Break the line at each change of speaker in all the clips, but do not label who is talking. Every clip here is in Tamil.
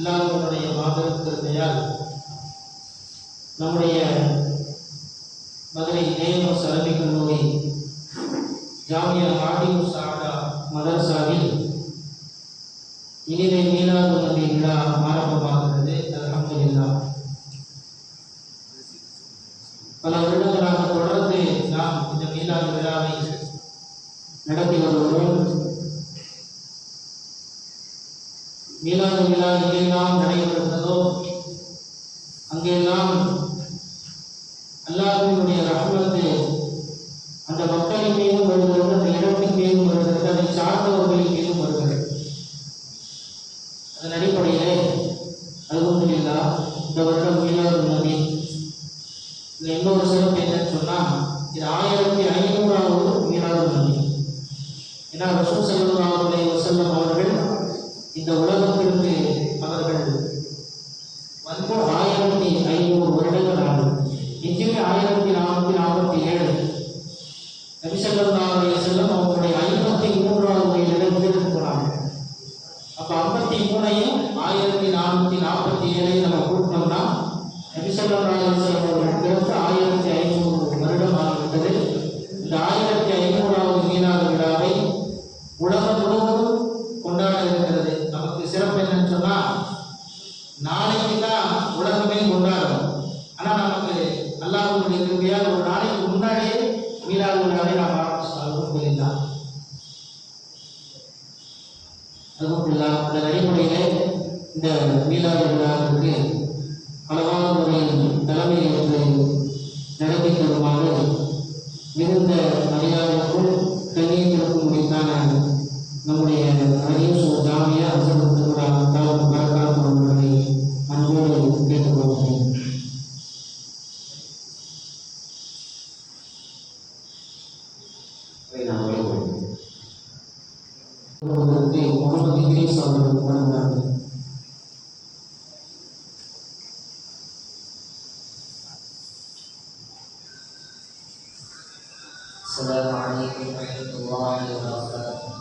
அல்லாஹ்வுடைய மாபெரும் கிருபையால் நம்முடைய மதுரை நேமஸ் அரபிக் கல்லூரி ஜாமியா ஆதிமு சாதா மதரசாவில் இனிதே மீலாது நபி விழா ஆரம்பமாகிறது. அல்ஹம்துலில்லாஹ். பல வருடங்களாக தொடர்ந்து நாம் இந்த மீலாது விழாவை நடத்தி வருகிறோம். மீலாது விழா எங்கெல்லாம் நடைபெறுகிறதோ அங்கெல்லாம் அல்லாஹ்வினுடைய ரஹ்மத்து அந்த மக்களின் மீதும் வருகிறது, அந்த இடத்தின் மீதும் வருகிறது, அதை சார்ந்தவர்களின் மீதும் வருகிறது. அதன் அடிப்படையிலே அல்ஹம்துலில்லாஹ் இந்த வருடம் மீலாது நபி இதில் இன்னொரு சிறப்பு என்னன்னு சொன்னால் இது 1500வது மீலாது நபி. ஏன்னா ரசூல் ஸல்லல்லாஹு அலைஹி வஸல்லம் அவர்கள் இந்த உலகத்திற்கு அவர்கள் வந்து 1500 வருடங்கள் ஆகும். ஹிஜ்ரி 1447. நபி ஸல்லல்லாஹு அலைஹி வஸல்லம் அவங்களுடைய 53வது வயதில் இருக்கிறாங்க. அப்ப 53ஐயும் 1447ஐயும் நம்ம கூட்டினோம்னா நபி ஸல்லல்லாஹு அலைஹி வஸல்லம் அவர்களுக்கு 1500 வருடம் ஆகிவிட்டது. இந்த 1500வது மீலாது விழாவை உலகம் முழுவதும் கொண்டாட இருக்கிறது. நமக்கு சிறப்பு என்னன்னு சொன்னா நாளைக்கு தான் உலகமே கொண்டாடும். ஆனால் நமக்கு அல்லாஹ்வுடைய கிருபையால் ஒரு நாளைக்கு முன்னாடியே மீலாது விழாவை நாம் ஆரம்பிச்சிட்டோம். அல்ஹம்துலில்லாஹ். இந்த அடிப்படையிலே இந்த மீலாது விழாவிற்கு அளவான முறையில் தலைமை ஏற்று நடத்தி தருமாறு மிகுந்த மரியாதைக்கும் கண்ணியத்திற்கும் உரித்தான நம்முடைய அரியசூர் ஜாமியா ஹஸரத் தாவூத் பரக்காத் அவர்களை அன்போடு கேட்டுக்கொள்கிறேன். முகமது இத்ரீஸ் அவர்கள் வழங்குகிறார்கள்.
அஸ்ஸலாமு அலைக்கும் வரஹ்மத்துல்லாஹி வபரகாத்துஹு.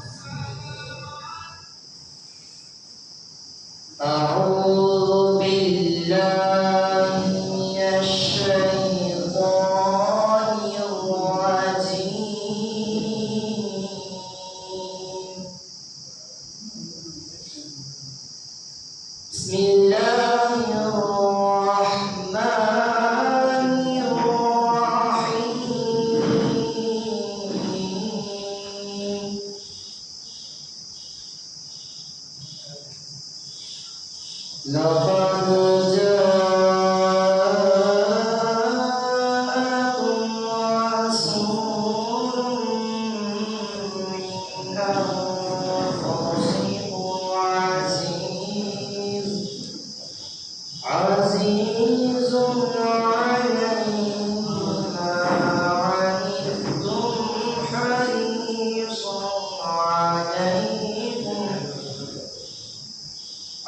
அஊது பில்லாஹி மினஷ் ஷைத்தானிர் ரஜீம். பிஸ்மில்லாஹிர் ரஹ்மானிர் ரஹீம். لقد جاءكم رسول من أنفسكم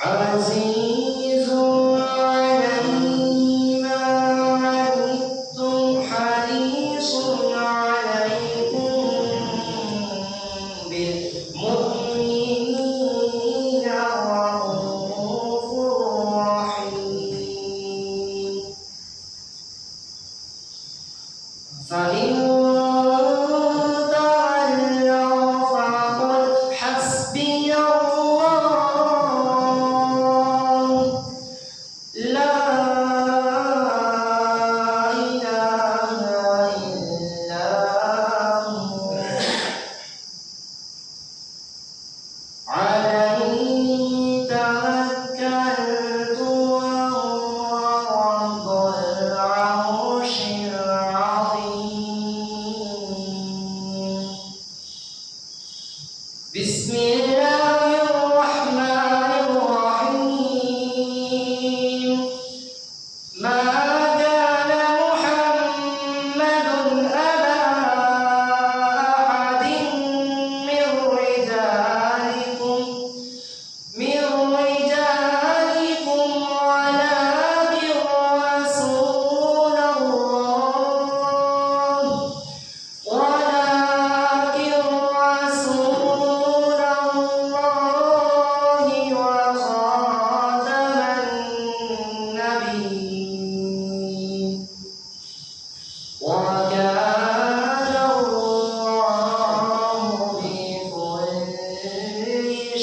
عزيز عليه ما عنتم حريص عليكم بالمؤمنين رؤوف رحيم. فإن تولوا فقل حسبي الله لا إله إلا هو عليه توكلت وهو رب العرش العظيم. بسم الله الرحمن الرحيم. ما كان محمد أبا أحد من رجالكم ولكن رسول الله ولكن رسول الله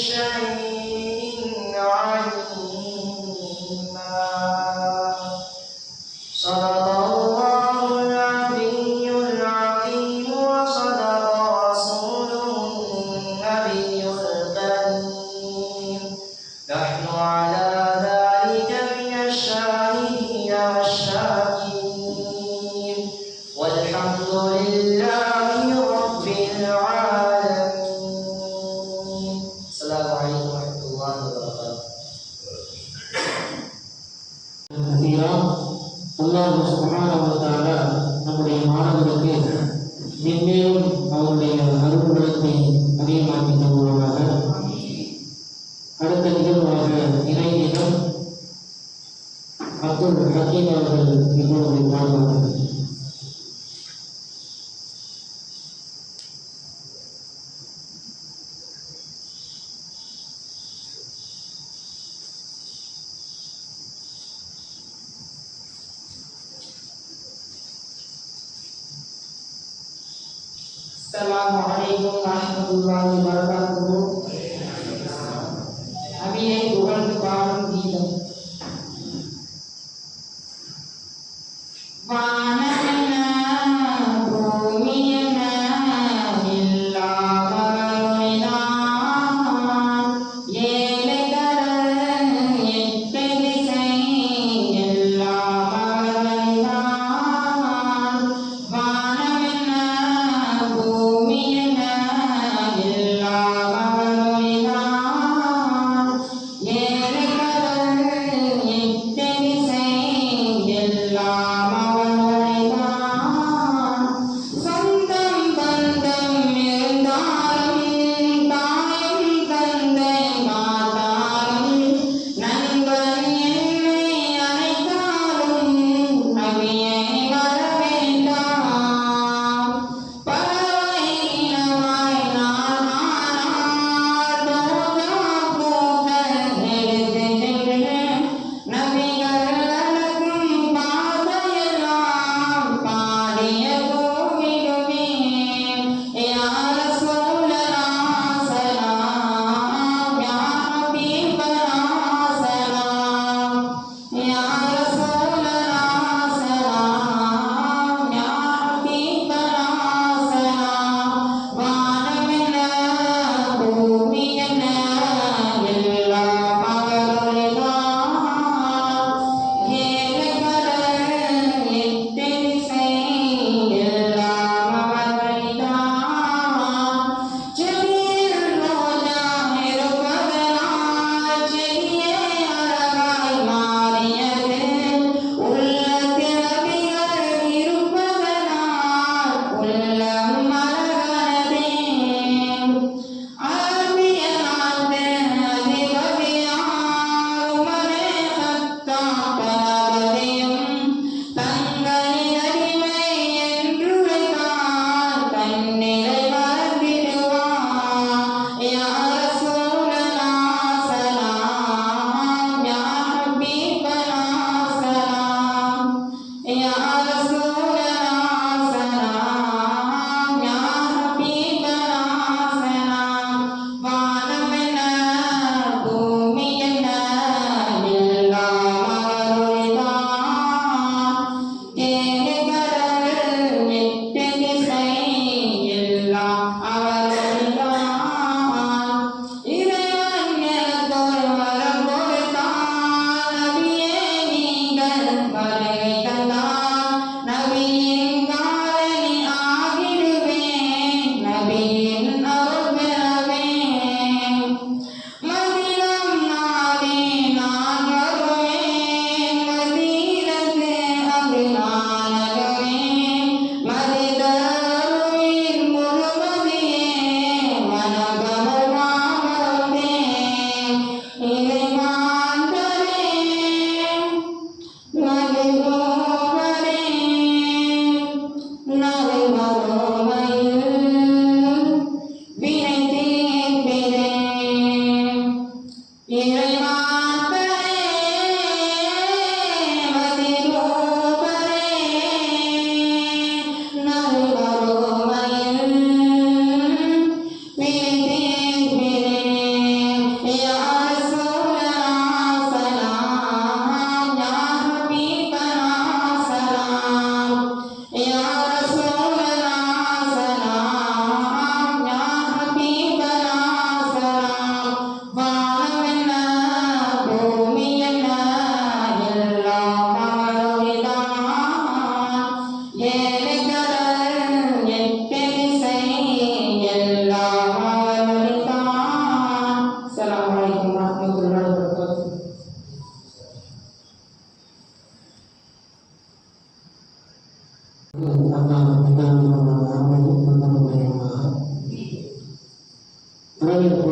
شيء عليما. صدق الله العلي العظيم وصدق رسوله النبي الكريم. نحن على ذلك من الشاهدين والشاكرين والحمد لله رب العالمين. السلام عليكم ورحمة الله وبركاته.
அல்லாஹ் சுப்ஹானஹு வ தஆலா நம்முடைய மாணவர்களுக்கு மென்மேலும் அவருடைய அருள்புறத்தை அதிகமாக்கி தருவாராக. அடுத்த நிகழ்வாக இறைநிலம் அப்துல் ஹக்கீம் அவர்கள் இப்பொழுது பாடுவார்கள்.
Assalamualaikum warahmatullahi wabarakatuh. Nabiyai புகழ்ந்து பாடும் கீதம். வானமென்ன பூமியென்ன எல்லாம் அவனுடையதான். ஏழைகள் எட்டு திசை எல்லாம் அவனுடையதான். வானமென்ன பூமியென்ன எல்லாம்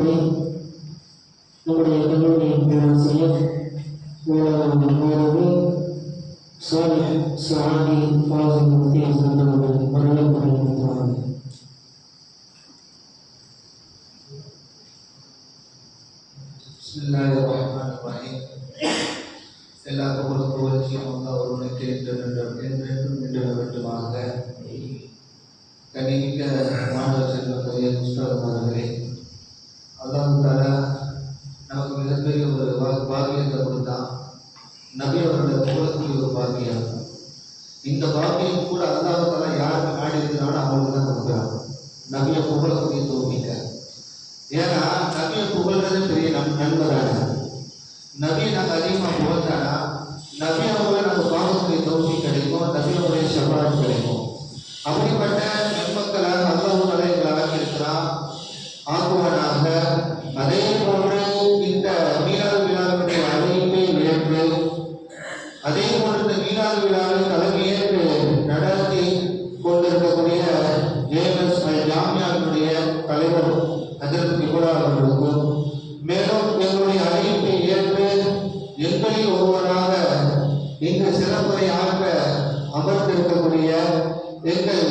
வகுப்புரை நம்முடைய கல்லூரியின் பேராசிரியர் மாணவர் சாலிஹ் சஆதி ஃபாசில் முஃப்தி அவர்கள் வரவேற்புரை நடத்துவார்கள்.
பிஸ்மில்லாஹிர்ரஹ்மானிர்ரஹீம். எல்லா புகழும் புகழ்ச்சியும் அல்லாஹ் ஒருவனுக்கே என்றென்றும் நின்றவேண்டுமாக. கண்ணியமிக்க மாணவ செல்வங்களே, உஸ்தாதுமார்களே, அல்லாஹ் தஆலா நமக்கு மிகப்பெரிய ஒரு பாக்கியத்தை கொடுத்தான். நபி அவர்களை புகழக்கூடிய ஒரு பாக்கியம். இந்த பாக்கியம் கூட அல்லாஹ் தஆலா யாருக்கு நாடி இருக்கிறானோ அவங்களுக்கு தான் கொடுக்குறான். நபியை புகழக்கூடிய தௌஃபீக்க. ஏன்னா நபியை புகழ்றது பெரிய நன்மைதான. நபியை நாங்கள் அதிகமாக புகழ்ந்தானா நபி அவங்களை நம்ம பார்க்கக்கூடிய தௌஃபீக் கிடைக்கும், நபி அவருடைய ஷஃபாஅத் கிடைக்கும். அப்படிப்பட்ட நன்மக்களாக அல்லாஹ் எங்களை ஆக்கியிருக்கிறான், ஆக்குவானாக. அதே போன்று இந்த மீலாது விழாவினுடைய அழைப்பை ஏற்று அதே போன்று இந்த மீலாது விழாவை தலைமையேற்று நடத்தி கொண்டிருக்கக்கூடிய ஜேஎம்எஸ் ஜாமியாவினுடைய தலைவர் ஹஜ்ரத் இப்ரா அவர்களுக்கும், மேலும் எங்களுடைய அழைப்பை ஏற்று எங்களில் ஒருவராக இங்கு சிறப்புரை ஆற்ற அமர்ந்திருக்கக்கூடிய எங்கள்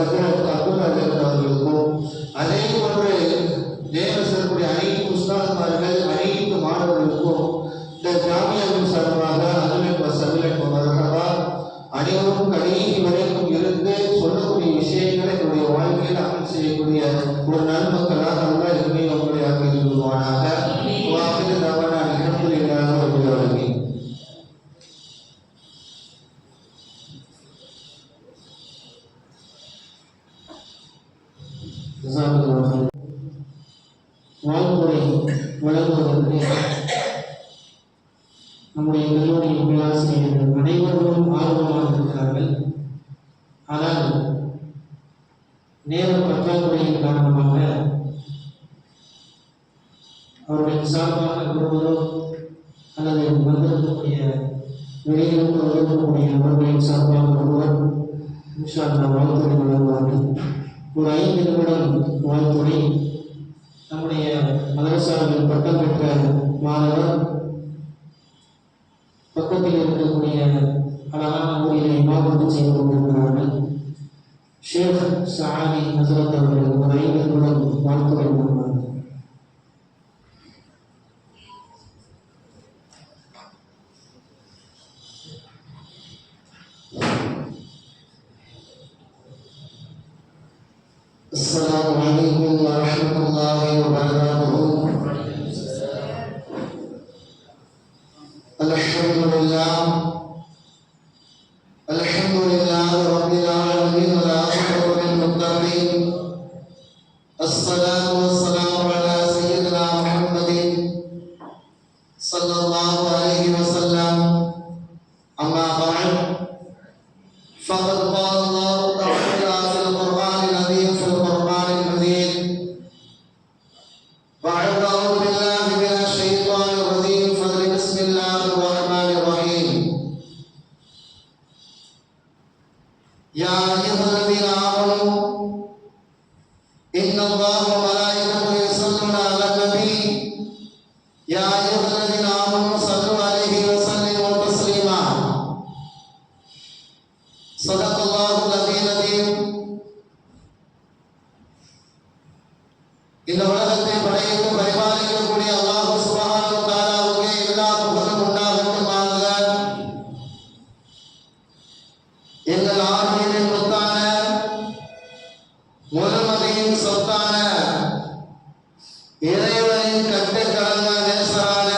அப்துல் அவர்களுக்கும், அதே போன்று ஜேஎம்எஸ் அனைத்து உஸ்தாதுமார்கள் அனைத்து மாணவர்களுக்கும் இந்த ஜாமியாவின் சார்பாக அனைவரும் கடைசி வரைக்கும் இருந்து சொல்லக்கூடிய விஷயங்களை என்னுடைய வாழ்க்கையில் அமல் செய்யக்கூடிய ஒரு நன்மக்களாக அல்லாஹ் எதுவுமே அவங்களை ஆக்கி கொள்வானாக.
வாழ்முறை வழங்குவதற்கு நம்முடைய கல்லூரியின் பேராசிரியர்கள் அனைவரும் ஆர்வமாக இருக்கிறார்கள். ஆனால் நேர பற்றாக்குறையின் காரணமாக அவருடைய சார்பாக ஒருவரோ அல்லது வந்திருக்கக்கூடிய வெளியிலிருந்து வந்திருக்கக்கூடிய அவர்களின் சார்பாக ஒருவர் இன்ஷா அல்லாஹ் வாழ்த்துறை வழங்குவார்கள். ஒரு 5 நிமிடம் வாழ்த்துறை நம்முடைய மதரசாவில் பட்டம் பெற்ற மாணவர் பக்கத்தில் இருக்கக்கூடிய அழகான ஊரிலே இமாமத்து செய்து கொண்டிருக்கிறார்கள். ஷேக் சஆதி ஹஸ்ரத் அவர்கள் ஒரு 5 நிமிடம் வாழ்த்துறை வழங்குவார்கள்.
السلام عليكم ورحمة الله وبركاته. الحمد لله رب العالمين والعاقبة للمتقين. الصلاة والسلام على سيدنا محمد صلى الله عليه وسلم. أما بعد فقد قال الله تعالى في القرآن العظيم في القرآن المجيد بعد أعوذ بالله من الشيطان الرجيم بسم الله الرحمن الرحيم. يا أيها الذين آمنوا إن الله وملائكته يصلون على النبي يا أيها الذين آمنوا صلوا عليه وسلموا تسليما. صدق الله العظيم. இந்த உலகத்தை படைத்து பரிபாலிக்கக்கூடிய அல்லாஹ் சுப்ஹானஹு வ தஆலாவுக்கு எல்லா புகழும் உண்டாகட்டுமாக. எங்கள் ஆர்வத்தின் முத்தான முழுமதியின் சொத்தான இறைவனின் கட்டுக்கடங்க நேசரான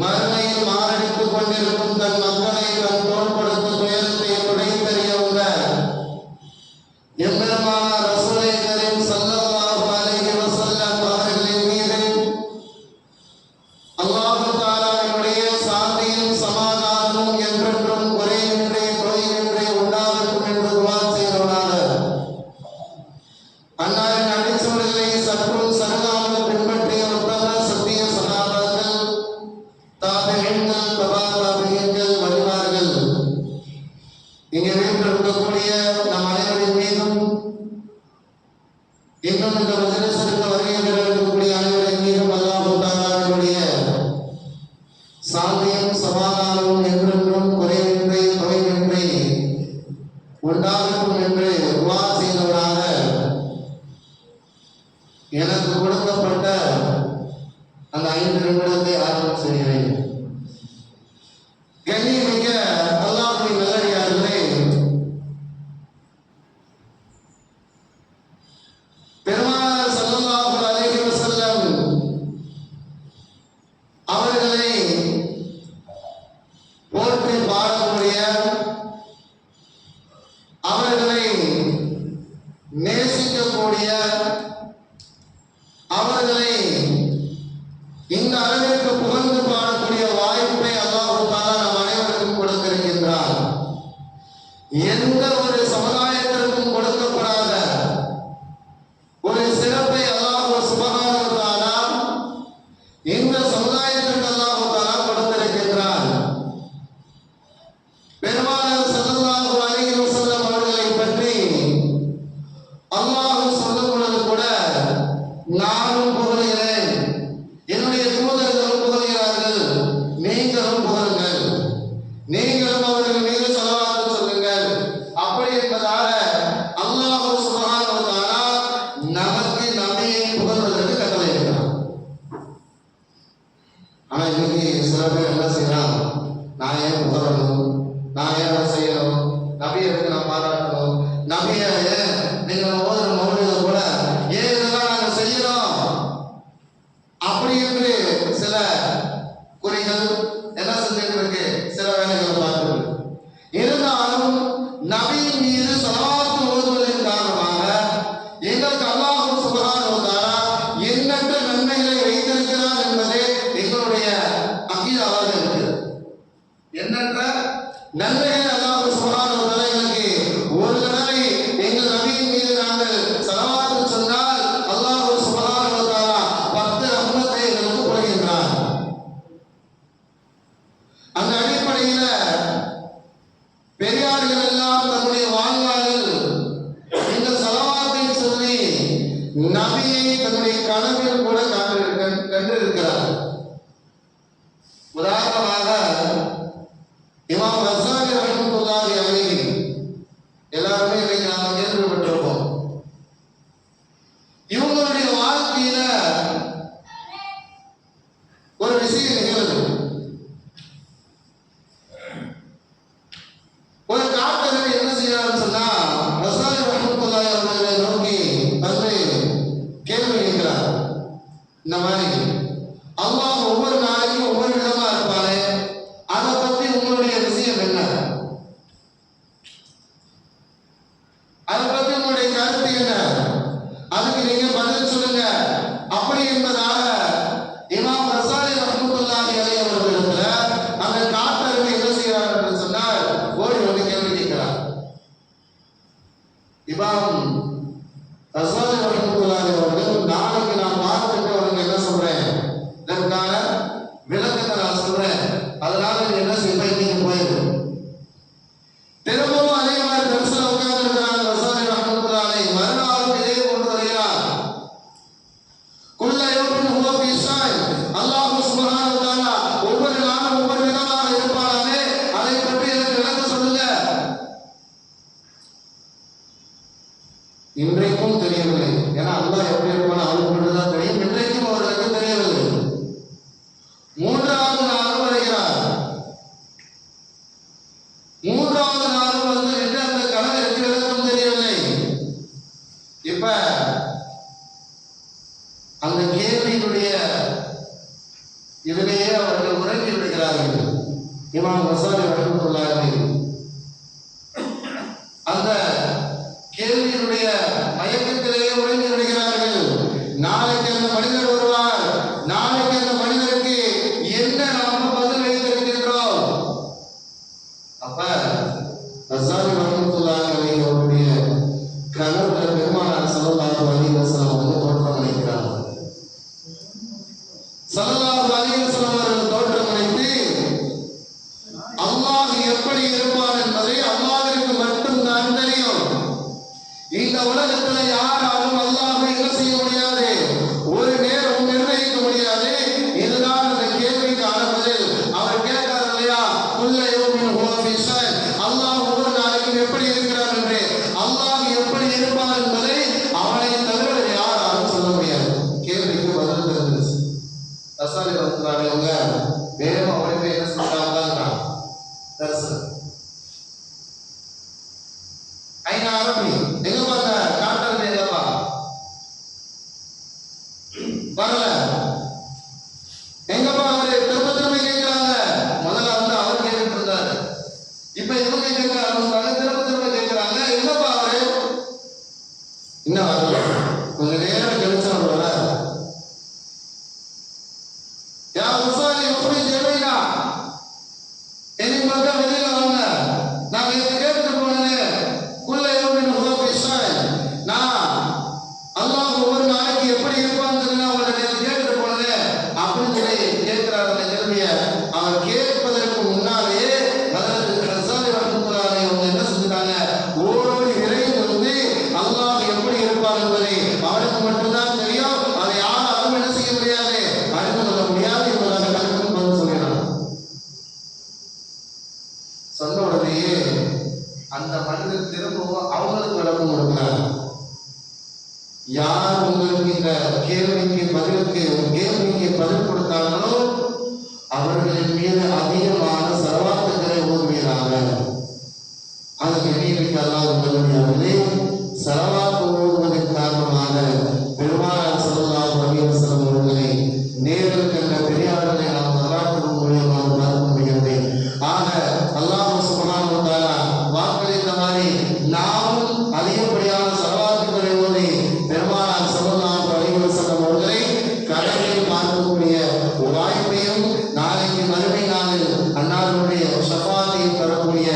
மறுமையில் மாரடித்துக் கொண்டிருக்கும் தன் மக்களை தன் தோள் கொடுத்து துயரத்தை துடைத்தறியவுள்ள எம்பெருமான ரசூலை கரீம் ஸல்லல்லாஹு அலைஹி வஸல்லம் அவர்களின் மீது அல்லாஹ் தஆலாவுடைய சாந்தியும் சமாதானமும் என்றென்றும் குறையின்றி குறையின்றி உண்டாகட்டும் என்று துஆ செய்கிறோனாக. அன்னாரின் அடிச்சுவடுகளை சற்றும் சருகாமல் பின்பற்றிய உத்தம சத்திய சகாபாக்கள், தாபிஈன்கள், தபா தாபிஈன்கள், வலிமார்கள், இங்கே வீட்டில் இருக்கக்கூடிய நம் அனைவரின் மீதும் இன்னும் இந்த மஜ்லிஸிற்கு வருகை பெறக்கூடிய அனைவரின் மீதும் அல்லாஹ் தஆலாவுடைய சாந்தியும் சமாதானமும் என்றென்றும் குறைவின்றி தொய்வின்றி உண்டாகட்டும் என்று துஆ செய்தவராக எனக்கு கொடுக்கப்பட்ட அந்த 5 நிமிடத்தை ஆரம்பம் செய்கிறேன். கண்ணியமிக்க அல்லாஹ்வின் நல்லடியார்களே, பெருமானார் ஸல்லல்லாஹு அலைஹி வஸல்லம் அவர்களை போற்றி பாடக்கூடிய, அவர்களை நேசிக்கக்கூடிய, அவர்களை இந்த அளவிற்கு புகழ்ந்து பாடக்கூடிய வாய்ப்பை அல்லாஹ் தஆலா நம் அனைவருக்கும் கொடுத்திருக்கின்றார். எந்த ஒரு சமுதாயத்திற்கும் கொடுக்கப்படாத ஒரு சிறப்பை அல்லாஹ் சுப்ஹானஹு வ தஆலா இந்த சமுதாயத்திற்கு அல்லாஹ் தஆலா கொடுத்திருக்கின்றார். பெருமானார் ஸல்லல்லாஹு அலைஹி வஸல்லம் அவர்களை பற்றி அல்லாஹ் சொல்லும் பொழுது கூட நானும் புகழ்கிறேன், என்னுடைய தூதர்களும் புகழ்கிறார்கள், நீங்களும் புகழுங்கள், நீங்களும் அவர்கள் மீது ஸலவாத் சொல்லுங்கள். அப்படி என்பதாக அல்லாஹ் சுப்ஹானஹு வ தஆலா நமக்கு நபியை புகழ்வதற்கு கட்டளையிடுகிறார். ஆனா இன்னைக்கு சில பேர் என்ன செய்யலாம், நான் ஏன் புகழணும், நான் ஏன் அதை செய்யணும், நபியை எதுக்கு நான் பாராட்டணும், நபியை நீங்க ஓதுற மௌலித கூட ஏன் இதெல்லாம் நாங்கள் செய்யறோம் அப்படி என்று சில குறிகள் என்ன செஞ்சுட்டு இருக்கு, சில வேலைகள் பார்க்கிறது. இருந்தாலும் நபியின் மீது ஸலவாத் ஓதுவதன் காரணமாக எங்களுக்கு அல்லாஹ் சுப்ஹானஹு வ தஆலா எண்ணற்ற நன்மைகளை வைத்திருக்கிறார் என்பதே எங்களுடைய அகீதாவாக இருக்கிறது. எண்ணற்ற நன்மைகளை அல்லாஹ் சுப்ஹானஹு வ தஆலா எங்களுக்கு ஒரு தடவை எங்கள் நபியின் மீது நாங்கள் ஸலவாத் சொன்னால் அல்லாஹ் சுப்ஹானஹு வ தஆலா 10 ரஹ்மத்தை எங்களுக்கு கொடுக்கின்றார். அந்த அடிப்படையில பெரியார்கள் எல்லாம் தன்னுடைய வாழ்நாளில் இந்த ஸலவாத்தை சொல்லி நபியை தன்னுடைய கனவில் கூட கண்டிருக்கிறார். உதாரணமாக இமாம் கஸ்ஸாலி ரஹ்மத்துல்லாஹி அலைஹி எல்லாருமே இன்னைக்கு நாம கேள்விப்பட்டிருப்போம். இவங்களுடைய வாழ்க்கையில ஒரு விஷயம் நிகழ்வு. ஒரு காட்டரவி என்ன செய்யறாருன்னு சொன்னா, கஸ்ஸாலி ரஹ்மத்துல்லாஹி அவர்களை நோக்கி வந்து கேள்வி கேட்கிறார். இந்த மாதிரி அல்லாஹ் ஒவ்வொரு நாளைக்கும் ஒவ்வொரு விதமா இருப்பானே, அதை பத்தி உங்களுடைய விஷயம் என்ன, அதை பத்தி உங்களுடைய கருத்து என்ன, அதுக்கு நீங்க பதில் சொல்லுங்க. அப்படி என்பதாக இமாம் கஸ்ஸாலி ரஹ்மத்துல்லாஹி அலைஹி அவர்களிடத்துல அந்த காட்டரவி என்ன செய்யறார் என்று சொன்னால் ஓடி வந்து கேள்வி கேட்கிறார். இமாம் கஸ்ஸாலி ரஹ்மத்துல்லாஹி அவர்கள் நாளைக்கு நான் பார்த்துட்டு அவருக்கு என்ன சொல்றேன், இதற்கான விளக்கத்தை நான் சொல்றேன், அதனால நீ என்ன செய்ய நீங்க போயிரு. திரும்பவும் அதே மாதிரி தரிசனம் உட்கார்ந்து இருக்கிறாங்க கஸ்ஸாலி ரஹ்மத்துல்லாஹி அலைஹி. மறுநாளும் இதே கொண்டு வருகிறார். குல்ல யௌமின் ஹுவ ஃபீ ஷான். அல்லாஹ் சுப்ஹானஹு வ தஆலா ஒவ்வொரு நாளும் ஒவ்வொரு விதமாக இருப்பானாமே, அதை பற்றி எனக்கு விளக்கம் சொல்லுங்க. இன்றைக்கும் தெரியவில்லை. ஏன்னா அல்லாஹ் எப்படி இருப்பான்னு அவருக்கு மட்டும்தான் தெரியும். இன்றைக்கும் அவர்களுக்கு தெரியவில்லை. 3வது நாளும் வருகிறார். 3வது நாளும் வந்து அந்த கணவருக்கு விளக்கம் தெரியவில்லை. இப்ப அந்த கேள்வியினுடைய இதிலேயே அவர்கள் உறங்கி விடுகிறார்கள். இமாம் கஸ்ஸாலி ரஹ்மத்துல்லாஹி அலைஹி அந்த கேள்வியினுடைய மயக்கத்திலேயே உறங்கி விடுகிறார்கள். நாளைக்கு அந்த மனிதர் வருவார், நாளைக்கு அந்த மனிதருக்கு என்ன நாம பதில் வைத்திருக்கின்றோம். அப்ப கஸ்ஸாலி ரஹ்மத்துல்லாஹி அலைஹி அவருடைய கனவுல பெருமானார் ஸல்லல்லாஹு அலைஹி வஸல்லம் வந்து தோற்றமளிக்கிறார்கள். ஸல்லல்லாஹு அலைஹி வஸல்லம் அவர்கள் தோற்றமளித்து அல்லாஹ் எப்படி இருப்பார் கொஞ்ச நேரம் கழிச்சு அவர் வராரு. யா முசாலி எப்படி ஜெயினா என்னை மக்கள் வெளியில வாங்க. நான் இதை கேட்டு போனேன். குள்ள யோமின் ஹுவ ஃபி ஷான். நான் அல்லாஹ் ஒவ்வொரு நாளைக்கு எப்படி இருப்பான்னு சொல்லி நான் உங்களை கேட்டு போனேன் அப்படின்னு சொல்லி கேட்கிறார். அந்த கேள்விய அவர் கேட்பதற்கு முன்னாலே ஹஜ்ரத் ஹஸ்ஸானி ரஹ்மத்துல்லாஹி அலைஹி அவங்க என்ன செஞ்சாங்க? ஓடி விரைந்து வந்து அல்லாஹ் எப்படி இருப்பார் என்பதை அவருக்கு மட்டும்தான் தெரியும். அதை யாரும் என்ன செய்ய முடியாது, அறிந்து கொள்ள முடியாது என்பதாக கருத்து பதில் சொல்கிறார். சொன்ன உடனேயே அந்த மனிதர் திரும்பவும் அவங்களுக்கு விளக்கம் கொடுக்கிறார். யார் உங்களுக்கு இந்த கேள்விக்கு பதில் கொடுத்தார்களோ அவர்களின் மீது அதிகமான சலவாத்துக்களை ஓதுவீராக. அது கண்ணியமிக்க அல்லாஹ் உதவியாகவே சலவாத்து ஓதுவதன் காரணமாக பெருமானார் ஸல்லல்லாஹு அலைஹி வஸல்லம் அவர்களை நேரில் கண்ட பெரியார்களை நாம் வரலாற்று மூலியமாக பார்க்க முடிகிறது. ஆக அல்லாஹ் சுப்ஹானஹு வ தஆலா வாக்களித்த மாதிரி நாமும் அதிகப்படியான சலவாத்துக்களை ஓதி பெருமானார் ஸல்லல்லாஹு அலைஹி வஸல்லம் அவர்களை கடலில் பார்க்கக்கூடிய வாய்ப்பையும் நாளைக்கு மறுமை நாளில் அன்னாருடைய ஷஃபாத்தையும் தரக்கூடிய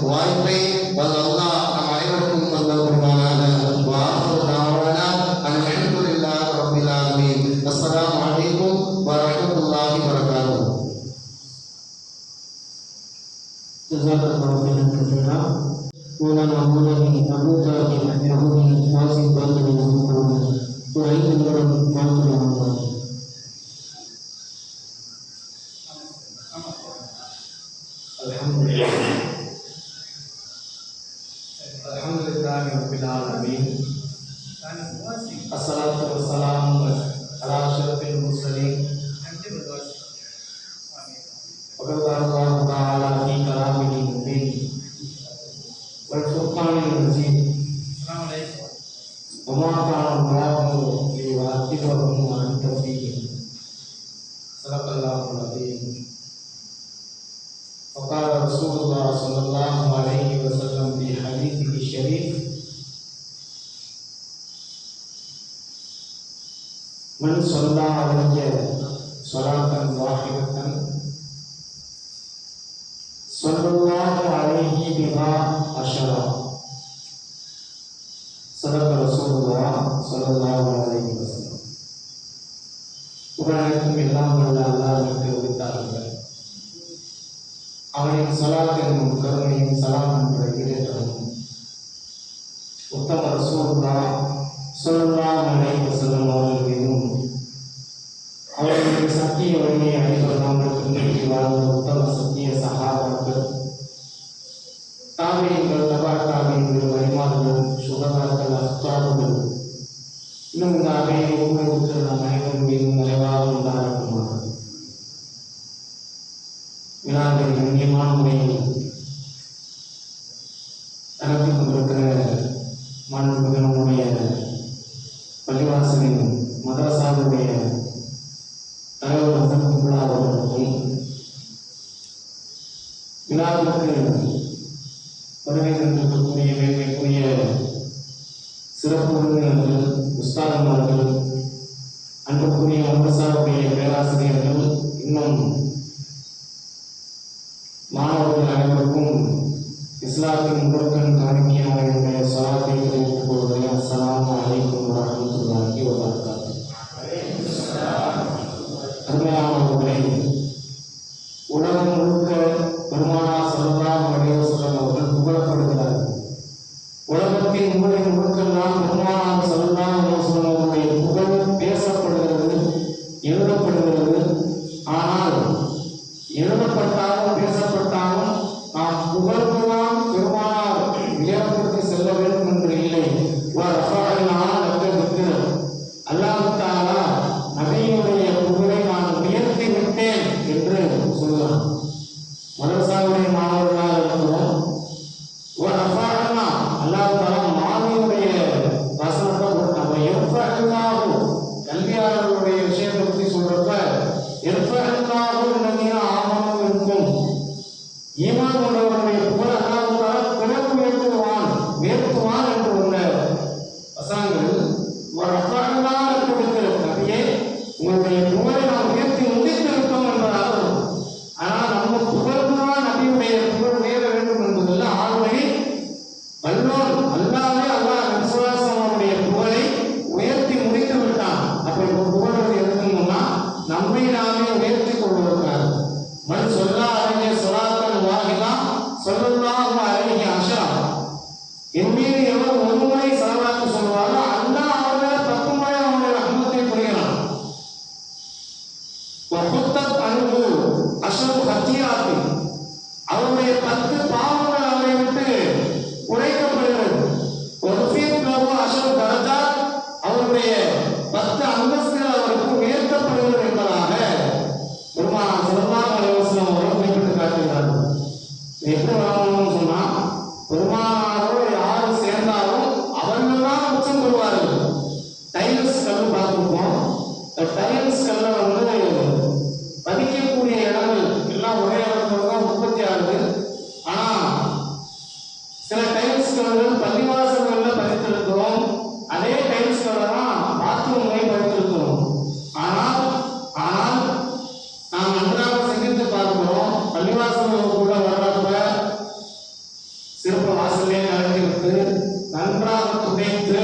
வாய்ப்பை அல்லாஹ் நம் அனைவருக்கும் தந்தருள்வானாக. வஆஹிரு தஅவானா அல்ஹம்துலில்லாஹி ரப்பில் ஆலமீன். அஸ்ஸலாமு அலைக்கும் வரஹ்மத்துல்லாஹி வபரகாத்துஹு.
ஜஸாக்கல்லாஹு khairan katsira. Maulana Maulana Abu Tahir Yahudi Wasim Bakri Muhammad Tuhan Tuhan Muhammad. Alhamdulillahi rabbil alamin. Assalatu wassalamu ala asyrafil mursalin. وقال الله تعالى في كلامه المبين والفرقان المجيد وما كان الله ليعذبهم وانت فيهم صدق الله العظيم. وقال رسول الله صلى الله عليه وسلم في حديثه الشريف من صلى علي صلاة واحدة सल्लल्लाहु अलैहि बिहा अशरा. सदक रसूलुल्लाह सल्लल्लाहु अलैहि वसल्லம். புகழனைத்தும் எல்லாம் வல்ல அல்லாஹ்வுக்கு உரித்தார்கள். அவனின் ஸலாத் என்னும் கருணையும் சலாம் என்ற ஈடேற்றமும் உத்தம ரசூலுல்லாஹ் ஸல்லல்லாஹு அலைஹி வஸல்லம் அவர்கள் மீதும் அவர்களுடைய சத்திய வழியை அடிபடாமல் பின்பற்றி வாழ்ந்த உத்தம சத்திய சஹாபாக்கள், தாபியீன்கள், தபா தாபியீன்கள், வழிமார்கள், சுகதாக்கள், அஸ்தாபுகள், இன்னும் இந்த அவையை ஊக்குவித்து நம் அனைவரும் மீதும் நிறைவாக உண்டாகட்டுமாக. வினாக்கள் கண்ணியமான முறையில் நடத்தி கொண்டிருக்கிற மாண்புமிகு நம்முடைய பள்ளிவாசலின் மதரசாவுடைய தலைவர் அவர்களுக்கும் விழாவிற்கு வருகை தந்திருக்கக்கூடிய மேன்மைக்குரிய சிறப்பு விருந்தினர்கள், உஸ்தாதமார்கள், அன்புக்குரிய மதரசாவுடைய பேராசிரியர்கள், இன்னும் மாணவர்கள் அனைவருக்கும் இஸ்லாத்தின் முழுக்கன் காணிக்கையாக என்னுடைய ஸலாத்தை தெரிவித்துக் கொள்கிறேன். அஸ்ஸலாமு அலைக்கும் வரஹ்மத்துல்லாஹி வபரகாத்துஹு. அருமையானவர்களே, உலகம் முழுக்க பெருமானார் ஸல்லல்லாஹு அலைஹி வஸல்லம் அவர்கள் புகழப்படுகிறார்கள். உலகத்தின் மூலையில் முழுக்கெல்லாம் பெருமானார் ஸல்லல்லாஹு அலைஹி வஸல்லம் அவர்களுடைய புகழ் பேசப்படுகிறது, எழுதப்படுகிறது. ஆனால் எழுதப்பட்டாலும் பேசப்பட்டாலும் நாம் புகழ்வதாம் பெருமானார்
10 அந்தஸ்துகள் அவருக்கு உயர்த்தப்படுகிறது என்பதாக பெருமானார் ஸல்லல்லாஹு அலைஹி வஸல்லம் அவர்கள் குறிப்பிட்டு காட்டுகிறார்கள். எப்படி வரணும்னு சொன்னா, பெருமானாரோடு யாரு சேர்ந்தாலும் அவர்கள் தான் உச்சம் பெறுவார்கள். டைல்ஸ் கல் பார்த்துருக்கோம். டைல்ஸ் கல்ல வந்து பதிக்கக்கூடிய இடங்கள் எல்லாம் ஒரே இடத்துல தான் உற்பத்தி ஆகுது. ஆனா சில டைல்ஸ் கல்கள் பள்ளிவாசல்களில் பதித்திருக்கிறோம். அதே டைல்ஸ் கல்லை தான் பாத்ரூம்லையும் பதித்திருக்கிறோம். ஆனால் ஆனால் நாம் நன்றாக சிந்தித்து பார்க்கிறோம். பள்ளிவாசல்கள் கூட வர்றப்ப சிறப்பு வாசலே கலட்டி விட்டு நன்றாக துடைத்து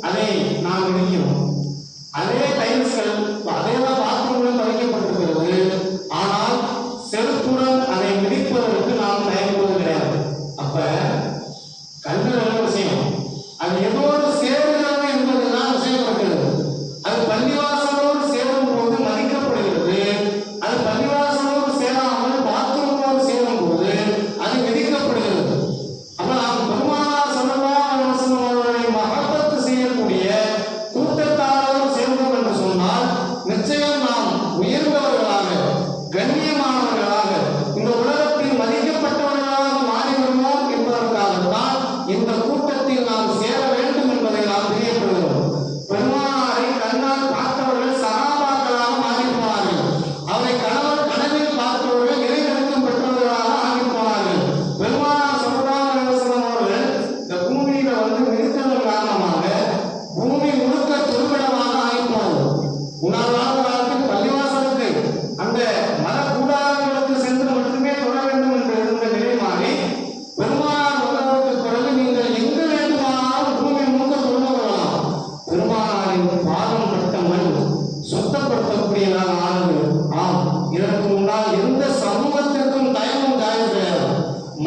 அதை நாம் இடிக்கிறோம். அதே டைல்ஸ்கள் அதே தான் பாத்ரூம்ல பதிக்கப்பட்டிருக்கிறது. ஆனால் செருப்புடன் அதை மிதிப்பதற்கு நாம் தயங்குவது கிடையாது. அப்ப கல்வி நல்ல விஷயம், அது எதோடு சேருகிறது என்பதுதான் விஷயம் இருக்கிறது. அது பள்ளிவாசலோடு சேரும் போது மதிக்கப்படுகிறது. அது பள்ளிவாசலோடு சேராமல் பாத்ரூமோடு சேரும் போது அது மிதிக்கப்படுகிறது. அப்ப நாம் பெருமானார் ஸல்லல்லாஹு அலைஹி வஸல்லம் அவர்களை மஹப்பத்து செய்யக்கூடிய கூட்டத்தாரோடு சேர்ந்தோம் என்று சொன்னால் நிச்சயம் நாம் உயர்ந்தவர்களாக, கண்ணியமானவர்களாக, இந்த உலகத்தில் மதிக்கப்பட்டவர்களாக மாறிவிடுவோம் என்பதற்காகத்தான் இந்த கூட்டத்தில் நாம் சேர வேண்டும் என்பதை நாம் தெரியப்படுகிறோம். பெருமானாரை கண்ணால் பார்த்தவர்கள் சகாபாக்களாக மாறிப்போனார்கள். அவரை கனவில் பார்த்தவர்கள் இறைவனுக்கும் பெற்றவர்களாக ஆகிப்போனார்கள். பெருமானார் ஸல்லல்லாஹு அலைஹி வஸல்லம் அவர்கள் இந்த பூமியில வந்து மிதித்ததன் காரணமாக பூமி முழுக்க துருவிடமாக ஆகிப்போனது. உணர்வான காலத்தில் பள்ளிவாசலுக்கு அந்த மத கூடாரங்களுக்கு சென்று மட்டுமே தொழ வேண்டும் என்று இருந்த நிலை மாறி பெருமானார் வந்ததற்கு பிறகு நீங்கள் எங்கு வேண்டுமானாலும் பூமி முழுக்க தொழுது கொள்ளலாம். பெருமானாரின் பாதம் பட்ட மண் சுத்தப்படுத்தக்கூடியதாக ஆனது. ஆம், இதற்கு முன்னால் எந்த சமூகத்திற்கும் தயமும் தாயம் கிடையாது.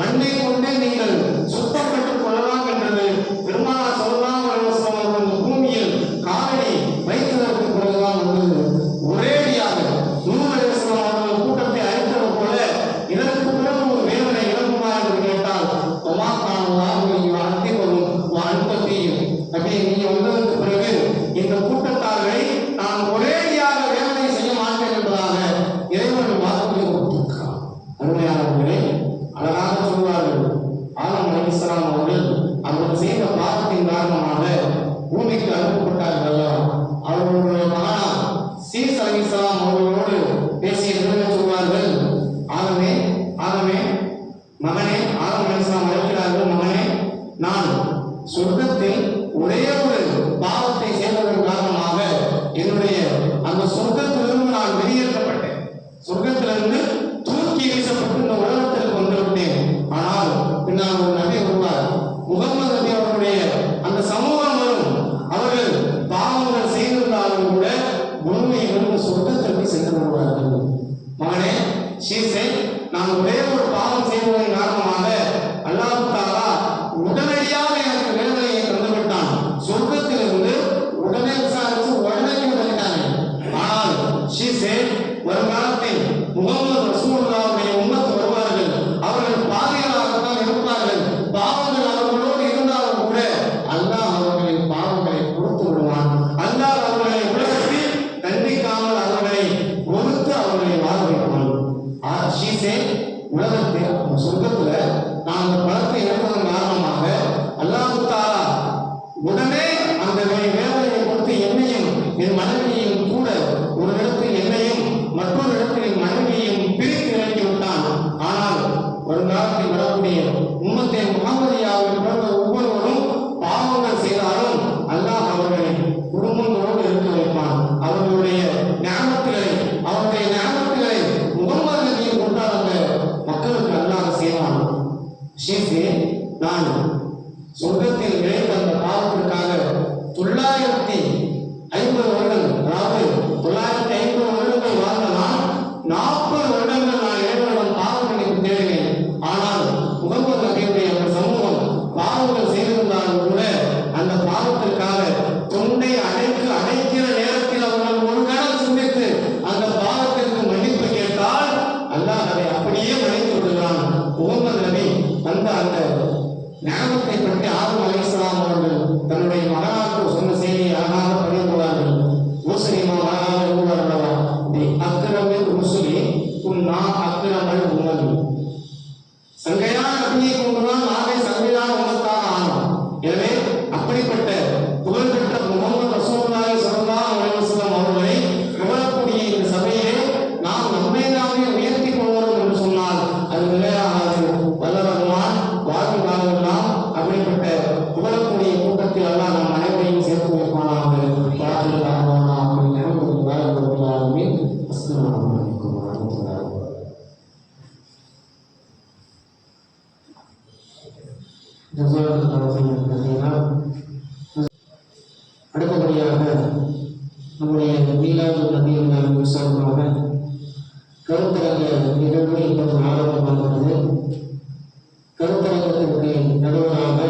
மண்ணை கொண்டே நீங்கள் சுத்தப்பட்டுக் கொள்ளலாம் என்றது பெருமானார் ஸல்லல்லாஹு அலைஹி வஸல்லம் அவர்கள் பூமியில் காலடி வைத்ததற்கு பிறகுதான் வந்தது. ஒரேடியாக நூஹ் அலைஹிஸ்ஸலாம் அவர்கள் கூட்டத்தை அழித்தது போல இதற்கு பிறகு ஒரு வேதனை இறங்குமா என்று கேட்டால் அப்படி நீங்க வந்ததற்கு பிறகு இந்த கூட்டத்தார்களை நான் ஒரேடியாக வேதனை செய்ய மாட்டேன் என்பதாக இறைவன் வாக்குறுதி கொடுத்திருக்கிறார். அருமையானவர்களே, அழகாக சொல்வார்கள். ஆதம் அலைஹிஸ்ஸலாம் அவர்கள் செய்த பாவத்தின் காரணமாக பூமிக்கு அனுப்பப்பட்டார்கள். அவர்களுடைய மகனார் சீஸ் அலைஹிஸ்ஸலாம் அவர்களோடு பேசிய நிலையில் சொல்வார்கள், ஆதமே ஆதமே மகனே, ஆதம் அலைஹிஸ்ஸலாம் அழைக்கிறார்கள், மகனே, நான் சொர்க்கத்தில் ஒரே ஒரு பாவத்தை செய்ததன் காரணமாக என்னுடைய அந்த சொர்க்கத்திலிருந்து நான் வெளியேற்றப்பட்டேன். சொர்க்கத்திலிருந்து தூக்கி வீசப்பட்டு இந்த உலகத்திற்கு வந்துவிட்டேன். ஆனால் பின்னால் ஒரு நபி வருவார், முகமது நபி அவருடைய அந்த சமூகம் வரும். அவர்கள் பாவங்கள் செய்திருந்தாலும் கூட பூமியிலிருந்து சொர்க்கத்திற்கு சென்று வருவார்கள். மகனே ஷீசே, நான் ஒரே ஒரு பாவம் செய்வதன் காரணமாக அல்லாஹ் தஆலா உடனடியாக எனக்கு வேதனையை தந்துவிட்டான். சொர்க்கத்திலிருந்து உடனே விசாரித்து உடனே வந்துட்டாங்க. ஆனால் ஷீசே, வருங்காலத்தில் முகமது ரசூலுல்லாஹுடைய உம்மத் வருவார்கள். அவர்கள் பாவிகளாகத்தான் இருப்பார்கள். பாவங்கள் அவர்களோடு இருந்தாலும் கூட அல்லாஹ் அவர்களின் பாவங்களை பொறுத்து விடுவான். அல்லாஹ் அவர்களை உலகத்தில் தண்டிக்காமல் அவர்களை பொறுத்து அவர்களை வாழ வைப்பான். ஷீசே, உலகத்தில் சொர்க்கத்துல நான் அந்த பழத்தை இழந்ததன் காரணமாக அல்லாஹ் தஆலா உடனே அந்த வேதனையை கொடுத்து என்னையும் என் மனைவியையும் கூட ஒரு இடத்தில் என்னையும் மற்றொரு இடத்தில் என் மனைவியையும் பிரித்து இறக்கி விட்டான். ஆனால் வருங்காலத்தில் வரக்கூடிய உம்மத்தே முஹம்மதியாவில் பிறந்த ஒவ்வொருவரும் பாவங்கள் செய்தாலும் அல்லாஹ் அவர்களை குடும்பங்களோடு இருக்க வைப்பான். அவர்களுடைய ஞாபகங்களை முகம்மது நபியை கொண்டாட மக்களுக்கு அல்லாஹ் செய்வான்.
அடுத்தபடியாக நம்முடைய மீலாது நபியின் சார்பாக கருத்தரங்க நிகழ்வு இப்போது ஆரம்பமாகிறது. கருத்தரங்கத்திற்கு நடுவராக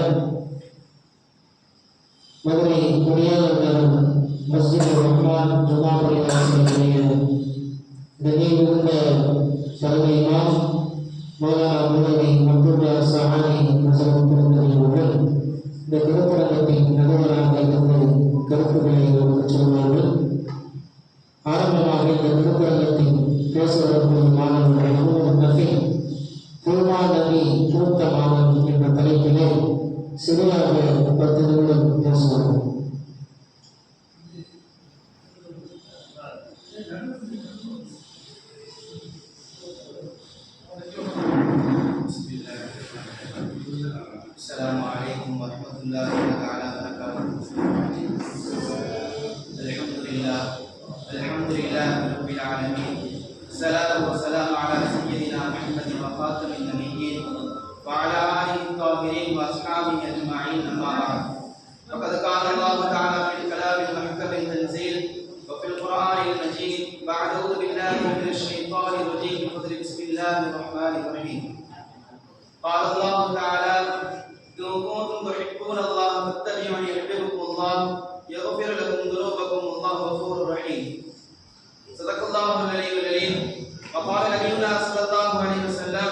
மதுரை குடியாளர் மஸ்ஜித் ரஹ்மான் ஜுமாபுரி ஆசிரியருடைய நினைவுந்த சலுகையினால் மௌலானா முதவி அப்துல்லா சஹானி அவர்கள் இந்த கருத்தரங்கத்தின் நடுவராக இருந்து கருத்துக்களை நமக்கு சொல்வார்கள். ஆரம்பமாக இந்த கருத்தரங்கத்தின் பேச வரக்கூடிய மாணவர்கள் முகமது நபி குர்மா நபி மூத்த மாணவன் என்ற தலைப்பிலே சிறியாக 10 நிமிடம் பேசுவார்கள்.
السلام عليكم ورحمة الله تعالى وبركاته. الحمد لله رب العالمين. الصلاة والسلام على سيدنا محمد وخاتم النبيين وعلى آله الطاهرين وأصحابه أجمعين. أما بعد، فقد قال الله تعالى في الكلام المحكم التنزيل وفي القرآن المجيد بعد أعوذ بالله من الشيطان الرجيم بسم الله الرحمن الرحيم. قال الله تعالى: إن كنتم تحبون الله فاتبعوني يحببكم الله يغفر لكم ذنوبكم والله غفور رحيم. صدق الله العلي العليم. وقال نبينا صلى الله عليه وسلم: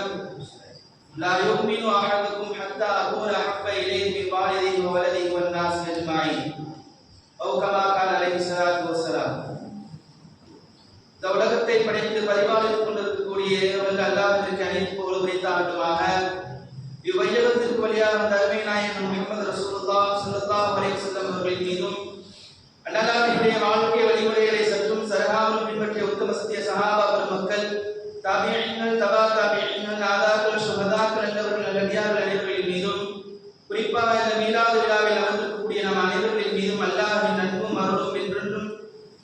لا يؤمن أحدكم حتى أكون أحب إليه من والده وولده والناس أجمعين، أو كما قال عليه الصلاة والسلام. இந்த உலகத்தை படைத்து பரிபாலித்துக் கொண்டிருக்கக்கூடிய அல்லாஹ்விற்கு அனைத்து புகழும் உரித்தாகட்டுமாக. இவ்வையகத்திற்கு வழியாக வந்த அருமை நாயகன் முஹம்மது ரசூலுல்லாஹ் ஸல்லல்லாஹு அலைஹி வஸல்லம் அவர்களின் மீதும் அல்லாஹ்வுடைய வாழ்க்கை வழிமுறைகளை சற்றும் சரகாமல் பின்பற்றிய உத்தம சத்திய சஹாபா பெருமக்கள், தாபிஈன்கள், தபா தாபிஈன்கள், நாதாக்கள், சுஹதாக்கள் என்றவர்கள் நல்லடியார்கள் அனைவர்களின் மீதும், குறிப்பாக இந்த மீலாது விழாவில் அமர்ந்திருக்கக்கூடிய நம் அனைவர்களின் மீதும் அல்லாஹ்வின் அன்பும் அருளும் என்றென்றும்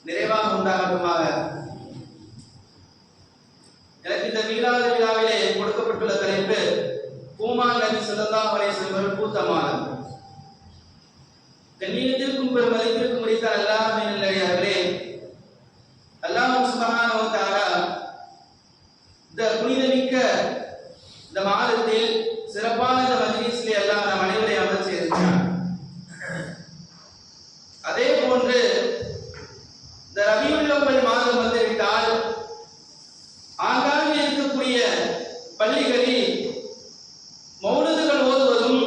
நிறைவாக உண்டாகட்டுமாக. எனக்கு இந்த மீலாது விழாவிலே கொடுக்கப்பட்டுள்ள தலைப்பு பூமான் நபி ஸல்லல்லாஹு அலைஹி வஸல்லம் பூத்தமானது. கண்ணியத்திற்கும் பெருமதிப்பிற்கும் உரித்த அல்லாஹ்வின் நல்லடியார்களே, அல்லாஹ் சுப்ஹானஹு வ தஆலா இந்த புனிதமிக்க இந்த மாதத்தில் சிறப்பான இந்த மஜ்லிஸிலே அல்லாஹ் நம் அனைவரையும் அமர செய்திருக்கிறார். அதே போன்று இந்த ரபியுல் அவ்வல் மாதம் வந்துவிட்டால் ஆங்காங்கே இருக்கக்கூடிய பள்ளிகளில் மௌலிதுகள் ஓதுவதும்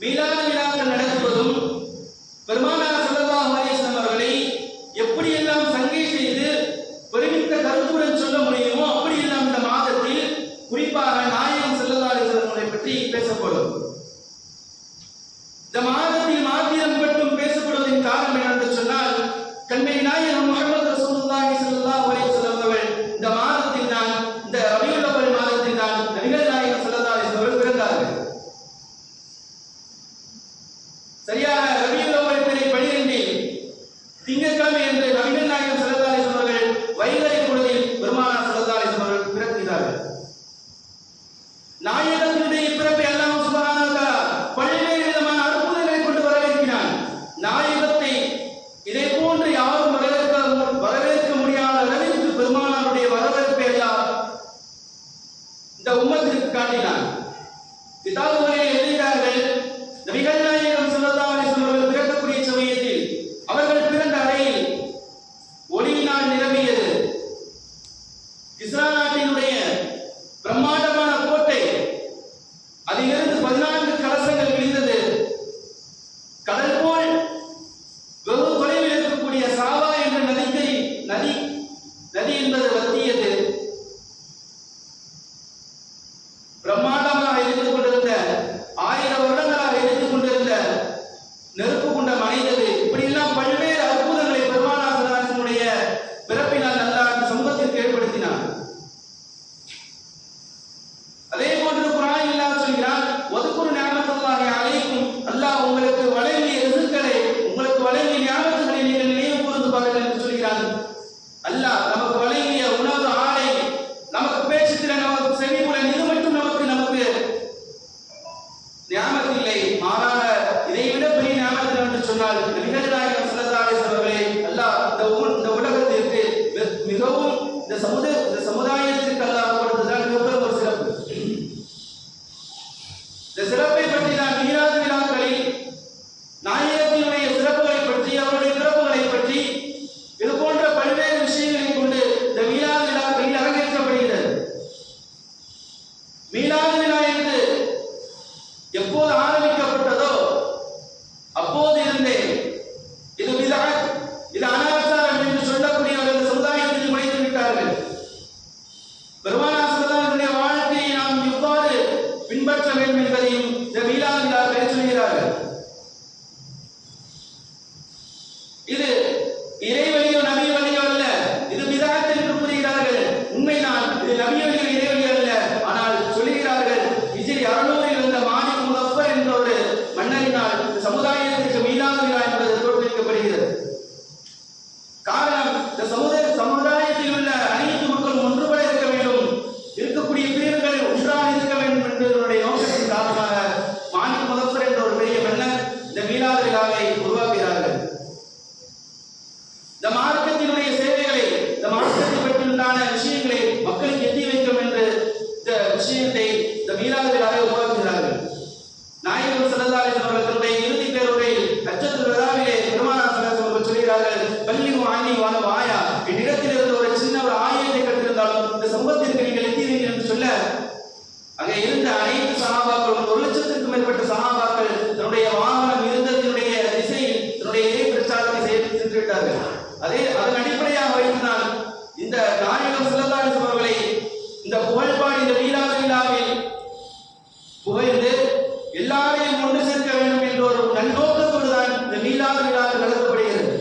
மீலாது விழாக்கள் நடத்துவதும் பெருமானார் ஸல்லல்லாஹு அலைஹி வஸல்லம் அவர்களை எப்படியெல்லாம் சங்கை செய்து பெருமிக்க கருத்துடன் சொல்ல முடியுமோ அப்படியெல்லாம் இந்த மாதத்தில் குறிப்பாக நாயகம் ஸல்லல்லாஹு அலைஹி வஸல்லம் அவர்களை பற்றி பேசப்படும். இந்த மாதத்தில் மாத்திரம் மட்டும் பேசப்படுவதன் காரணம் என்னவென்று சொன்னால், கண்மை நாயகம் முஹம்மது ரசூலுல்லாஹி ஸல்லல்லாஹு அலைஹி வஸல்லம் அவர்கள் இந்த மாதத்தில் தான், இந்த ரபியுல் அவ்வல் மாதத்தில் தான் நபிகள் நாயகம் ஸல்லல்லாஹு அலைஹி வஸல்லம் பிறந்தார்கள். சரியாக ரபியுல் அவ்வல் பிறை 12 திங்கட்கிழமை என்று நபிகள் நாயகம் ஸல்லல்லாஹு அலைஹி வஸல்லம் அவர்கள் வைகறை பொழுதில் பெருமானார் ஸல்லல்லாஹு அலைஹி வஸல்லம் அவர்கள் பிறக்கிறார்கள். நாயகத்தினுடைய பிறப்பை அல்லாஹ் சுப்ஹானஹு வ தஆலா பல்வேறு விதமான அற்புதங்களை கொண்டு வரவேற்கிறான். நாயகத்தை இதே போன்று யாரும் வரவேற்க இறை வழியோ நபி வழியோ அல்ல, இது பிதாத் என்று கூறுகிறார்கள். உண்மைதான், இது நபி வழியோ இறை வழியோ அல்ல. ஆனால் சொல்லுகிறார்கள், ஹிஜ்ரி 600 வந்த மாலிக் முஸஃபர் என்ற ஒரு மன்னரினால் இந்த சமுதாயத்திற்கு மீளாத விழா என்பது தோற்றுவிக்கப்படுகிறது. காரணம், இந்த சமுதாயத்தில் உள்ள அனைத்து மக்களும் ஒன்றுபட இருக்க வேண்டும், இருக்கக்கூடிய பிரிவுகள் ஒன்றாக இருக்க வேண்டும் என்பதனுடைய நோக்கத்தின் காரணமாக மாலிக் முஸஃபர் என்ற ஒரு பெரிய மன்னர் இந்த மீளாத விழாவை உருவாக்குகிறார்கள். இந்த மார்க்கத்தினுடைய சேவைகளை, இந்த மார்க்கத்தை பற்றியுண்டான விஷயங்களை மக்களுக்கு எத்தி வைக்கும் என்று இந்த விஷயத்தை, இந்த மீளாத விழாவை உருவாக்குகிறார்கள். நாயகம் ஸல்லல்லாஹு அலைஹி வஸல்லம் தன்னுடைய இறுதி பேருரையில் ஹஜ்ஜத்துல் வதாவிலே பெருமானார் ஸல்லல்லாஹு அலைஹி வஸல்லம் சொல்கிறார்கள், பல்லிகு அன்னி வலவ் ஆயா, என்னிடத்தில் இருந்து ஒரு சின்ன ஒரு ஆயத்தை கற்றிருந்தாலும் இந்த சமூகத்திற்கு நீங்கள் எத்தி வைங்கள் என்று சொல்ல, அங்கே இருந்த அனைத்து சஹாபாக்களும் 1,00,000க்கும் மேற்பட்ட சஹாபாக்கள் தன்னுடைய வாகனம் இருந்ததினுடைய திசையில் தன்னுடைய இறை பிரச்சாரத்தை செய்து சென்று விட்டார்கள். அதன் அடிப்படையாக வைத்துதான் இந்த நாயகம் ஸல்லல்லாஹு அலைஹி வஸல்லம் அவர்களை இந்த புகழ்பாடி இந்த மீலாத விழாவில் புகழ்ந்து எல்லாரையும் ஒன்று சேர்க்க வேண்டும் என்ற ஒரு நன்னோக்கத்தோடு தான் இந்த மீலாத விழாக்கள் நடத்தப்படுகிறது.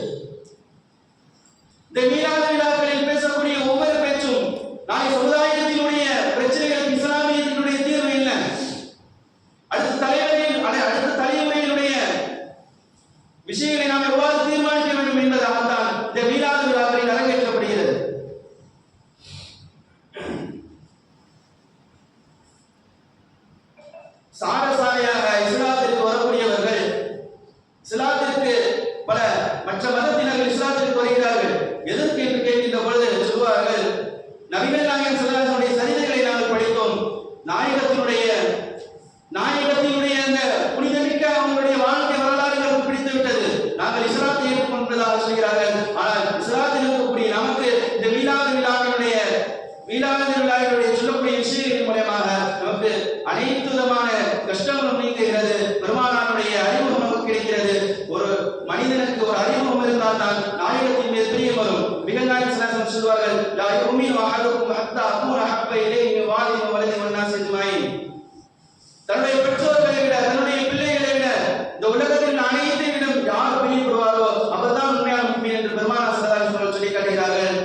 இந்த மீலாத விழாக்களில் பேசக்கூடிய ஒவ்வொரு பேச்சும் நாளை சமுதாயத்தினுடைய பிரச்சனைகளுக்கு இஸ்லாமியத்தினுடைய தீர்வு என்ன, அடுத்த தலைமுறையினுடைய விஷயங்களை நாம் எவ்வாறு தீர்மானிக்க வேண்டும் என்பதாகத்தான் இந்த மீலாத விழாக்களில் அரங்கேற்றப்படுகிறது. சாரசாரையாக இஸ்லாத்திற்கு வரக்கூடியவர்கள், இஸ்லாத்திற்கு பல மற்ற மதத்தினர்கள் இஸ்லாத்திற்கு வருகிறார்கள். எதற்கு என்று கேட்கின்ற பொழுது சொல்வார்கள், நபிகள் நாயகம் ஸல்லல்லாஹு அலைஹி வஸல்லம் சரிதைகளை நாங்கள் படித்தோம், நாயகத்தினுடைய அந்த புனிதமிக்க அவங்களுடைய வாழ்க்கை வரலாறு எங்களுக்கு பிடித்து விட்டது, நாங்கள் இஸ்லாத்தை ஏற்றுக்கொண்டதாக சொல்கிறார்கள். ஆனால் இஸ்லாத்தில் இருக்கக்கூடிய நமக்கு இந்த மீலாத விழாவினுடைய சொல்லக்கூடிய விஷயங்களின் மூலமாக நமக்கு அனைத்து விதமான கஷ்டங்களும் நீங்குகிறது, பெருமானாருடைய அறிமுகம் நமக்கு கிடைக்கிறது. ஒரு மனிதனுக்கு ஒரு அறிமுகம் இருந்தால் தான் நாயகத்தின் மீது பிரியம் வரும். மிக நாயகம் ஸல்லல்லாஹு அலைஹி வஸல்லம் சொல்வார்கள், லா யுமினு அஹதுக்கும் ஹத்தா அகூன ஹப்ப இலைஹி மின் வாலிதிஹி வ வலதிஹி வன் நாஸி அஜ்மஈன். தன்னுடைய பெற்றோர்களை விட, தன்னுடைய பிள்ளைகளை விட, இந்த உலகத்தில் அனைத்தை விட யார் பிரியப்படுவாரோ அவர்தான் உண்மையான முஃமின் என்று பெருமானார் ஸல்லல்லாஹு அலைஹி வஸல்லம் சொல்லி காட்டுகிறார்கள்.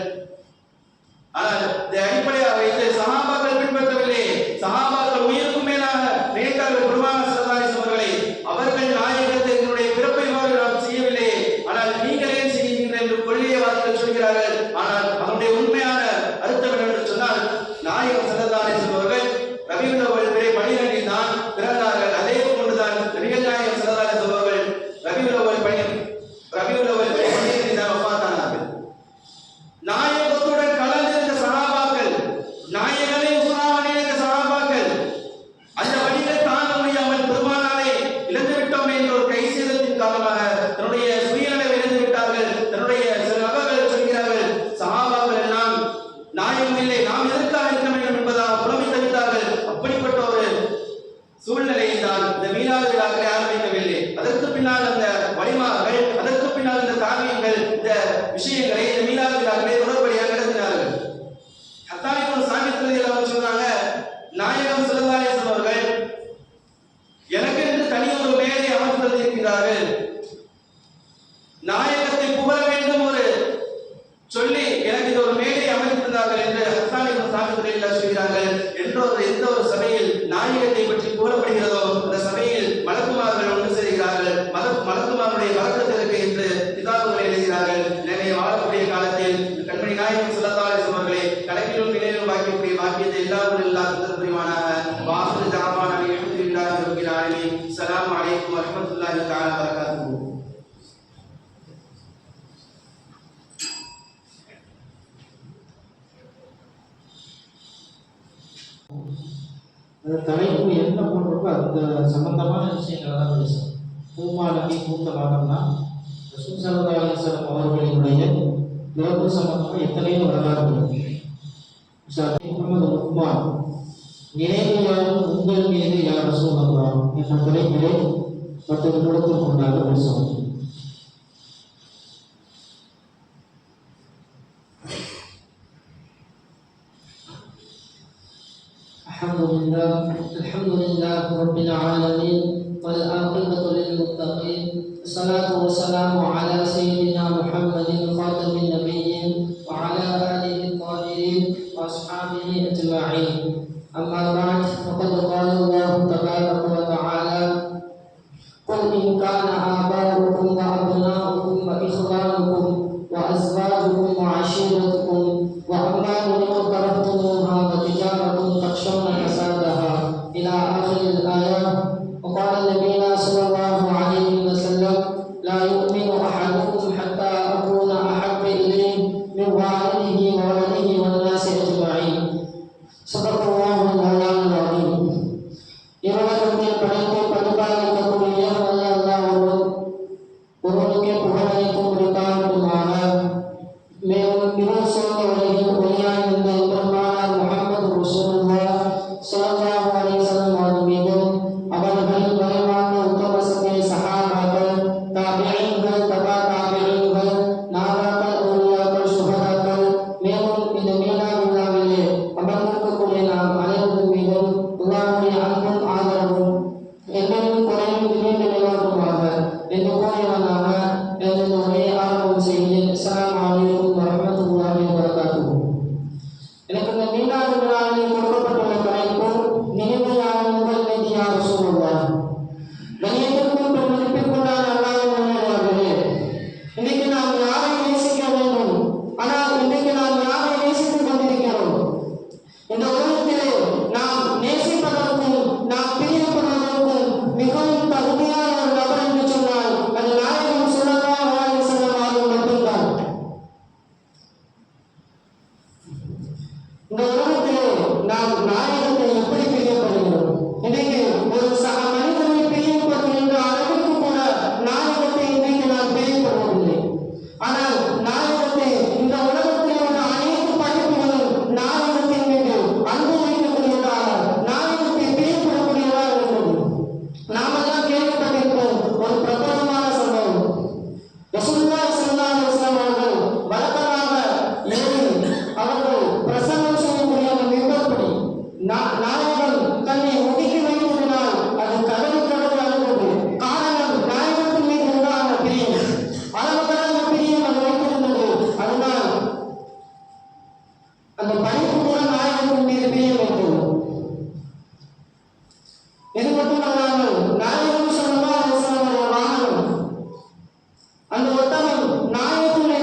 ஆனால் இதை அடிப்படையாக வைத்து சஹாபாக்கள் பின்பற்றவில்லை. சஹாபாக்கள் உயிருக்கும் மேலாக நினைத்தார்கள் பெருமானார் ஸல்லல்லாஹு அலைஹி வஸல்லம் அவர்களை. அவர்கள் நாயகத்தினுடைய பிறப்பை நாம் செய்யவில்லை, ஆனால் நீங்கள் ஏன் செய்கிறீர்கள் என்று கொள்ளைய வார்த்தைகள் சொல்கிறார்கள். ஆனால் அவருடைய உண்மையான அர்த்தம் என்னவென்று சொன்னால், நாயகம் ஸல்லல்லாஹு அலைஹி வஸல்லம் அவர்கள் ரபியுல் அவ்வல் 12 தான் பிறந்தார்கள். அதே போன்றுதான் நபிகள் நாயகம் ஸல்லல்லாஹு அலைஹி வஸல்லம் அவர்கள் ரபியுல் அவ்வல் 12 தான் வஃபாத்தானார்கள். நாயகத்துடன் கலந்திருந்த சஹாபாக்கள், நாயகனை உஸ்ராவ நினைத்த சஹாபாக்கள், அந்த வழிகளை தாங்க முடியாமல் பெருமானாரை இழந்து விட்டோம் என்ற ஒரு கைசேதத்தின் காரணமாக தன்னுடைய சுயநலவை இழந்து விட்டார்கள். தன்னுடைய சில நபர்கள் சொல்கிறார்கள், சஹாபாக்கள் எல்லாம் நாயகம் இல்லை, நாம் எதற்காக இருக்க வேண்டும் என்பதாக புலம்பி தவித்தார்கள். அப்படிப்பட்ட ஒரு சூழ்நிலையில் தான் இந்த மீலாத விழாக்களை ஆரம்பிக்கவில்லை. அதற்கு பின்னால் அந்த வலிமார்கள், அதற்கு பின்னால் இந்த தாபியங்கள் இந்த விஷயங்களை, இந்த மீலாத விழாக்களை தொடர்படியாக நடத்தினார்கள். ஹத்தானி இப்னு சாபித் ரலியல்லாஹு அன்ஹு சொல்றாங்க, நாயகம் ஸல்லல்லாஹு அலைஹி வஸல்லம் அவர்கள் எனக்கு என்று தனி ஒரு மேடை அமைத்து தந்திருக்கிறார்கள். நாயகத்தை புகழ வேண்டும் ஒரு சொல்லி எனக்கு இது ஒரு மேடை அமைத்து தந்தார்கள் என்று ஹத்தானி இப்னு சாபித் ரலியல்லாஹு சொல்கிறார்கள். எந்த ஒரு சபையில் நாயகத்தை பற்றி கூறப்படுகிறதோ அந்த சபையில் மலக்குமார்கள் ஒன்று சேர்கிறார்கள். மலக்குமாருடைய வழக்கத்திற்கு என்று கிதாபுகளை எழுதுகிறார்கள். எனவே வாழக்கூடிய காலத்தில் கண்மணி நாயகம் ஸல்லல்லாஹு அலைஹி வஸல்லம் அவர்களை கணக்கிலும் நிலையிலும் பாக்கியக்கூடிய பாக்கியத்தை எல்லாரும் புரிவானாக. வாஹிரு தஅவானா அல்ஹம்துலில்லாஹி ரப்பில் ஆலமீன். ஸலாமு அலைக்கும் வரஹ்மத்துல்லாஹி தஆலா வபரகாத்துஹு.
அந்த தலைப்பு என்ன போட்டிருக்கோ அந்த சம்பந்தமான விஷயங்களை தான் பேசணும். பூமா நபி பூத்த மாதம்னா ரசூல் ஸல்லல்லாஹு அலைஹி வஸல்லம் அவர்களினுடைய பிறப்பு சம்பந்தமாக எத்தனையோ வரலாறுகள். முகமது உஸ்மான் நினைவுகளும் உங்கள் மீது யார் ரசூலல்லாஹ் என்ற தலைப்பிலே 10 நிமிடத்திற்கு முன்னாக பேசுவோம்.
الحمد لله رب العالمين والعاقبة للمتقين. الصلاة والسلام على سيدنا محمد خاتم
ரசூலுல்லாஹி ஸல்லல்லாஹு அலைஹி வஸல்லம் அவர்கள் வழக்கமாக ஏறி அவர்கள் பிரசங்கம் செய்யக்கூடிய அந்த மிம்பர்படி நாயகன் தன்னை ஒதுக்கி வைத்ததினால் அது கடவுள் அழுகிறது. காரணம் நாயகத்தின் மீது உண்டான பிரியம், அளவு கடந்த பிரியம் அது வைத்திருந்தது. அதனால் அந்த படிப்பு கூட நாயகத்தின் மீது பிரியம் வைத்தது. இது மட்டுமல்லாமல் நாயகம் ஸல்லல்லாஹு அலைஹி வஸல்லம் வாகனம் அந்த ஒட்டகம் நாயகத்துடைய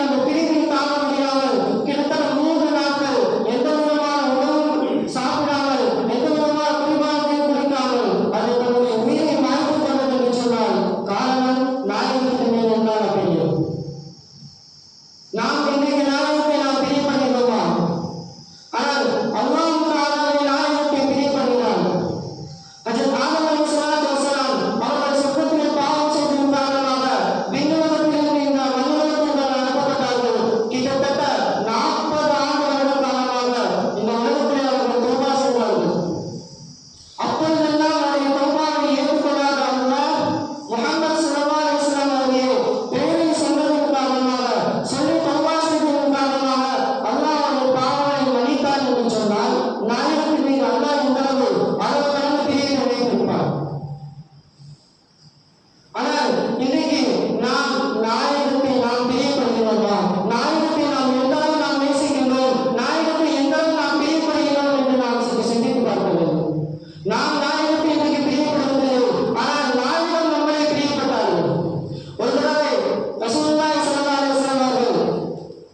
அந்த பிரிவில் தாங்க முடியாமல் கிட்டத்தட்ட 3 நாட்கள் எந்த விதமான உணவும் சாப்பிடாமல் எந்த விதமான குடிபானத்தையும் குடிக்காமல் அது தன்னுடைய உயிரை மாய்த்துக் கொண்டது என்று சொன்னால் காரணம் நாயகத்தின் மேல் உண்டான பிரியம். நாம் இன்றைக்கு நாயகத்தை நாம் பிரியப்படுகிறோமா? ஆனால் அல்லாஹ் தஆலாவை நாயகத்தை பிரியப்படுகிறார். ஹஜ்ரத் ஆதம் அலைஹிஸ்ஸலாத்து வஸலாம் அவர்கள் சொர்க்கத்தில் பாவம் செய்ததன் காரணமாக விண்ணுலகத்திலிருந்து இந்த மண்ணுலகத்திற்கு அனுப்பப்பட்டார்கள். கிட்டத்தட்ட 40 ஆண்டு காலமாக இந்த உலகத்திலே அவர்கள் தௌபா செய்தார்கள். அப்பொழுதெல்லாம் அவருடைய தௌபாவை ஏற்றுக்கொள்ளாத அல்லாஹ் முஹம்மது ஸல்லல்லாஹு அலைஹி வஸல்லம் அவருடைய பெயரை சொன்னதன் காரணமாக சொல்லி தௌபா செய்ததன் காரணமாக அல்லாஹ் அவருடைய பாவங்களை மன்னித்தார் என்று சொன்னால் நாயகத்தின் மீது அல்லாஹ் இந்த அளவு கடந்த பிரிவை வைத்திருப்பார். ஆனால் இன்றைக்கு நாம் நாயகத்தை நாம் பிரியப்படுகிறோமா? நாயகத்தை நாம் எந்த அளவு நாம் நேசிக்கின்றோம்? நாயகத்தை எந்த அளவு நாம் பிரியப்படுகிறோம் என்று நாம் சிந்தித்து பார்க்க வேண்டும். நாம் நாயகத்தை இன்றைக்கு பிரியப்படுவதில்லை, ஆனால் நாயகம் நம்மளை பிரியப்பட்டார்கள். ஒரு தடவை ரசூலுல்லாஹி ஸல்லல்லாஹு அலைஹி வஸல்லம் அவர்கள்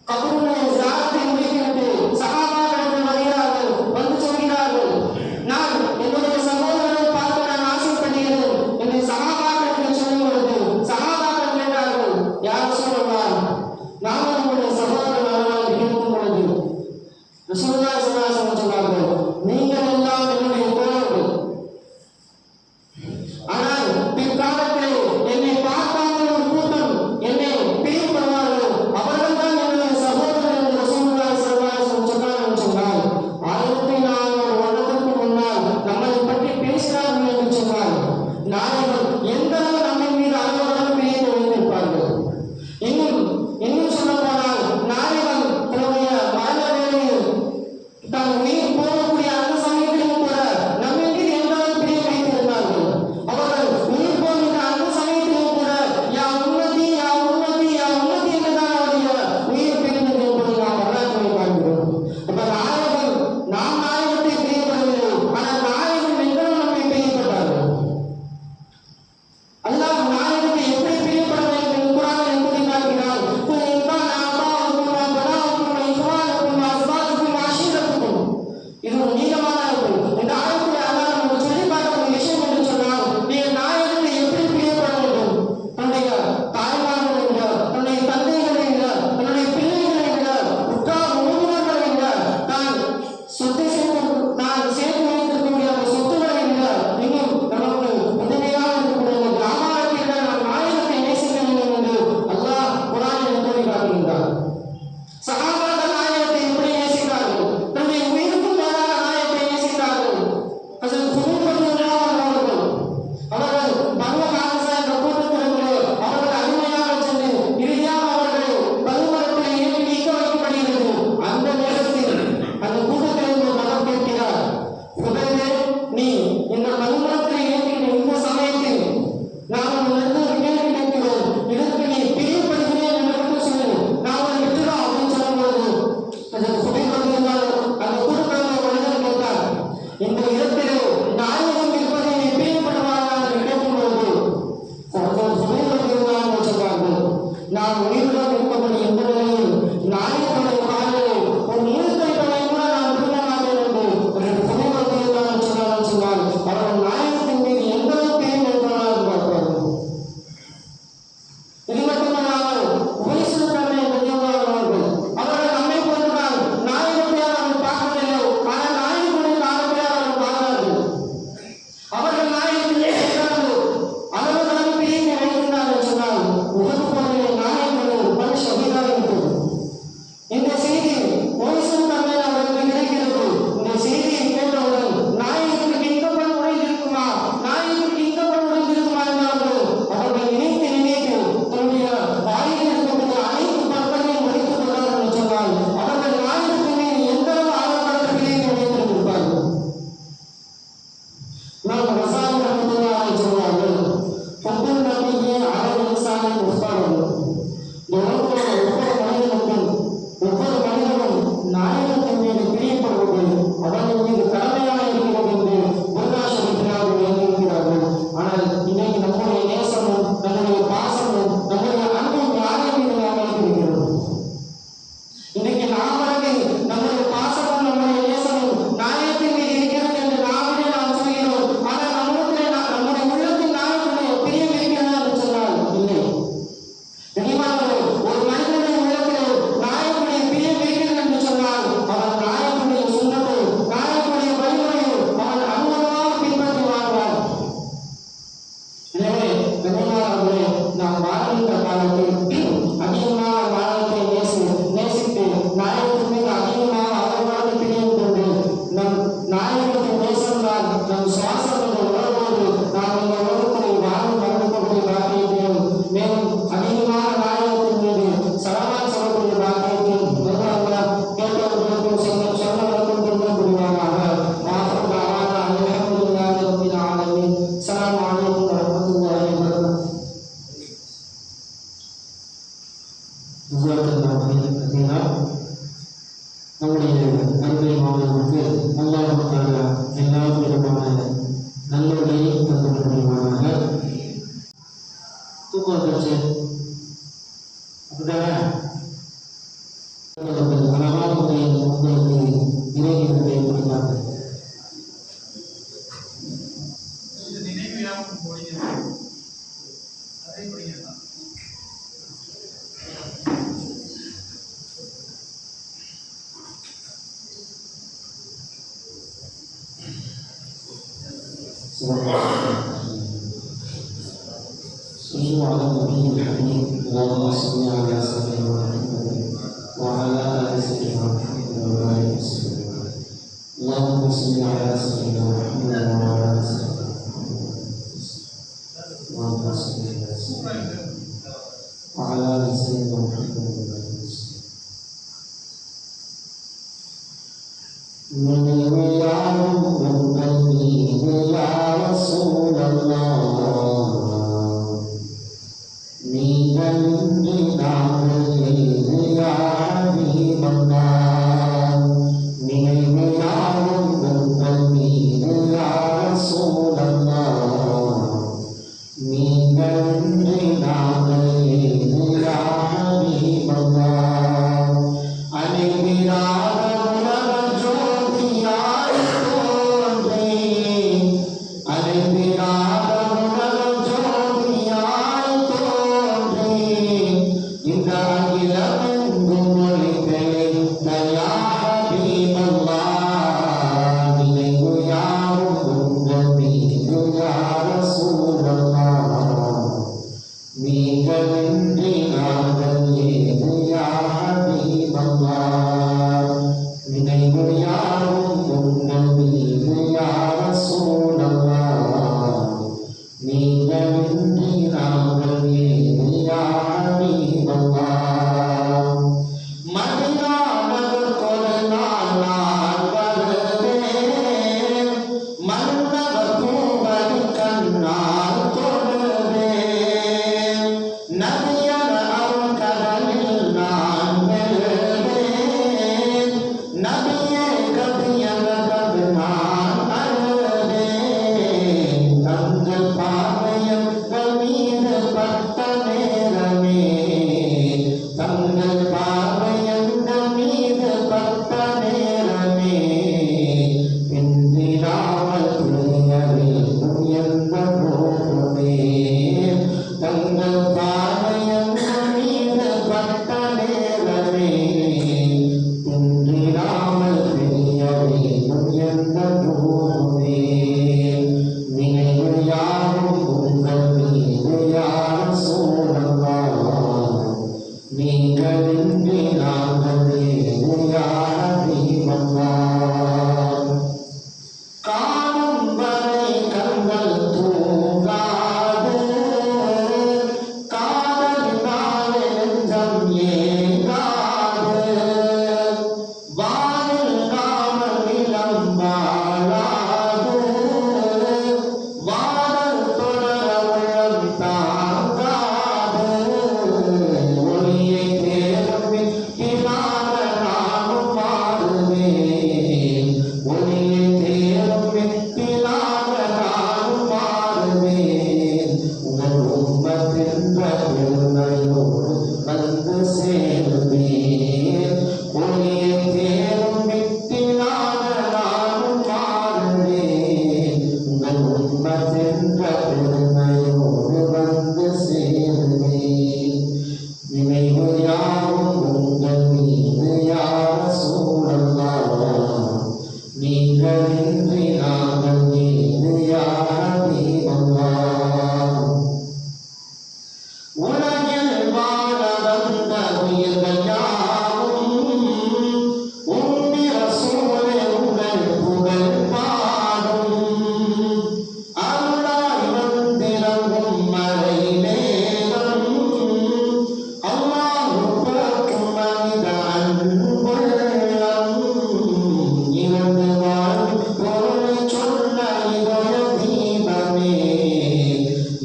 கபருடைய ஜியாரத்தை முடித்துவிட்டு சஹாபாக்களிடம் வருகிறார்கள். வந்து சொல்கிறார்கள், நான் என்னுடைய சகோதரரை பார்க்க நான் ஆசைப்படுகிறேன் என்று சஹாபாக்களுக்கு சொல்லும் பொழுது சஹாபாக்கள் கேட்டார்கள், யார் ரசூலுல்லாஹ், நாங்கள் உங்களுடைய சகோதரர் அல்லவா என்று கேட்கும் பொழுது ரசூலுல்லாஹி ஸல்லல்லாஹு அலைஹி வஸல்லம் சொன்னார்கள், நீங்கள் எல்லாம் என்னுடைய தோழர்கள். ஆனால் பிற்காலத்தில் என்னை பார்க்காமல் ஒரு கூட்டம் என்னை பிரியப்படுவார்கள், அவர்கள் தான் என்னுடைய சகோதரர் என்று ரசூலுல்லாஹி ஸல்லல்லாஹு அலைஹி வஸல்லம் சொன்னார்கள் என்று சொன்னால் 1400 வருடத்திற்கு முன்னால் நம்மை பற்றி பேசினார்கள் என்று சொன்னால் நாயகம் எந்த அளவு நம்மை மீது அளவுடன் பிரியத்தை வைத்திருப்பார்கள். இன்னும் சொல்ல போனால் நாயகம் தன்னுடைய மரண வேளையில் தன் உயிர் போகக்கூடிய அந்த சமயத்திலும் கூட நம்மை மீது எந்த அளவு பிரியம் வைத்திருந்தார்கள். அவர்கள் உயிர் போகின்ற அந்த சமயத்திலும் கூட யா உன்னதி யா உன்னதி யா உன்னதி என்றுதான் அவருடைய உயிர் பிரிந்தது என்பதை நாம் வரலாற்றை பார்க்கிறோம். அப்ப நாயகம் நாம் நாயகத்தை பிரியப்படவில்லை, ஆனால் நாயகம் எங்களும் நம்மை பிரியப்பட்டார்கள். அல்லாஹ் நாயகத்தை எப்படி பிரியப்பட வேண்டும் என்று குர்ஆனில் எப்படி காட்டுகிறார்? குல் இன்கான ஆபாஉக்கும் வ அப்னாஉக்கும் வ இக்வானுக்கும் வ அஸ்வாஜுக்கும் வ அஷீரத்துக்கும். இது ஒரு நீளமான இந்த ஆயத்தில் அல்லாஹ் நமக்கு சொல்லி காட்டக்கூடிய விஷயம் என்று சொன்னால், நீங்கள் நாயகத்தை எப்படி பிரியப்பட வேண்டும்? தன்னுடைய தாய்மார்களை விட, தன்னுடைய தந்தைகளை விட, தன்னுடைய பிள்ளைகளை விட, உற்றார் உறவினர்களை விட, தான் சேர்த்து வைத்திருக்கக்கூடிய அந்த சொத்துக்களை விட, இன்னும் நமக்கு உதவியாக இருக்கக்கூடிய வியாபாரத்தை விட நாம் நாயகத்தை நேசிக்க வேண்டும் என்று அல்லாஹ் குர்ஆனில் எப்படி காட்டுகின்றார். சஹாபாக்கள் நாயகத்தை எப்படி நேசித்தார்கள்? தன்னுடைய உயிருக்கும் மேலாக நாயகத்தை நேசித்தார்கள். ஹஜ்ரத் ஹுதைஃபா ரலியல்லாஹு அன்ஹு அவர்கள் பனு ஹாரிஸா என்ற கூட்டத்திற்கு அவர்கள் அடிமையாக சென்று இறுதியாக அவர்களை பருவத்தில் ஏற்றி நீக்க வைக்கப்படுகிறது. அந்த நேரத்தில் அந்த கூட்டத்திலிருந்து ஒரு நபர் கேட்கிறார், ஹுதைஃபா, நீ இந்த பருவத்தில் ஏற்றின இந்த சமயத்தில் நாம் உன்னிடத்தில் ஒரு கேள்வி கேட்கிறோம், இதற்கு நீ பிரியப்படுகிறேன் என்று சொல்லு, நான் உன்னை விட்டுறோம் அப்படின்னு சொல்லும்போது ஹஜ்ரத் ஹுதைஃபா ரலியல்லாஹு அந்த கூட்டத்தில் ஒரு மனிதர் கேட்டார், இந்த இடத்திலே நாயகம் இருப்பதை நீ பிரியப்படுவாரா என்று கேட்கும்போது ஹஜ்ரத் ஹுதைஃபா ரலியல்லாஹு சொன்னார்கள், நான் உயிருடன் இருக்கக்கூடிய இந்த நிலையில் நாயகனுடைய காலிலே ஒரு முழுக்கை பனை கூட நான் விட மாட்டேன் என்று ஹஜ்ரத் ஹுதைஃபா ரலியல்லாஹு சொன்னார். அவர்கள் நாயகத்தின் மீது எந்த அளவு பிரியம் வைத்தார்கள் பார்ப்பார்கள். இது மட்டுமல்லாமல் உபயசுத்தன்மை அவர்கள் நம்மை போன்றுதான் நாயகத்தை அவர்கள் பார்க்கவில்லை, ஆனால் நாயகனுடைய காலத்தை அவர்கள் பார்த்தார்கள். அவர்கள் நாயகத்திலே அளவு பிரியை வைத்திருந்தார்கள் சொன்னால் உலக போதிலே நாயகங்கள்
பார்த்தீங்கன்னா நம்முடைய அருமை மாணவர்களுக்கு அல்லாஹ்வுக்கான எல்லா விதமான நல்லவர்களை தந்துவிடுவாங்க. தூக்கம் வந்துருச்சு அப்படிதானே? அழகான முறையில் உங்களுக்கு இறைவனை கொடுத்தார்கள். صلوا على النبي الحبيب اللهم صل على سيدنا محمد وعلى ال سيدنا محمد وبارك وسلم. اللهم صل على سيدنا محمد وعلى ال سيدنا محمد اللهم صل على سيدنا وعلى ال سيدنا محمد وبارك وسلم. من يعلم قلبي يا رسول الله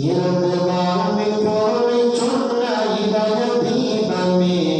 இரண்டு வாழ்வை போரை சொன்ன இதய தீபமே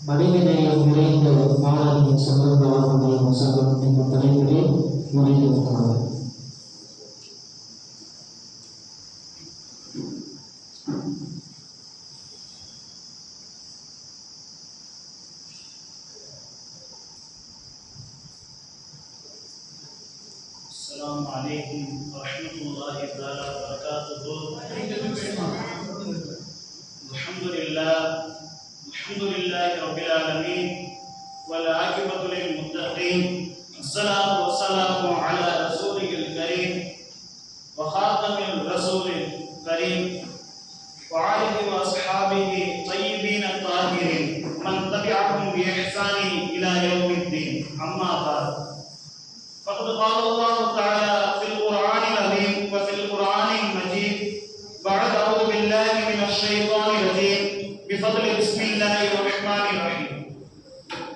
மனிதநேயம் நிறைந்த மாணவியின் சொந்தக்காரனுடைய வசனம் என்ற தலைப்பிலே நிறைந்திருக்கிறது.
السلام عليكم ورحمة الله تعالى وبركاته. الحمد لله رب العالمين والعاقبة للمتقين الصلاة والسلام على رسوله الكريم وخاتم الرسول الكريم وآله وأصحابه طيبين الطاهرين من تبعهم بإحسان إلى يوم الدين. أما بعد، فقد قال الله تعالى في القرآن العظيم وفي القرآن المجيد بعد أعوذ بالله من الشيطان الرجيم بفضل بسم الله الرحمن الرحيم.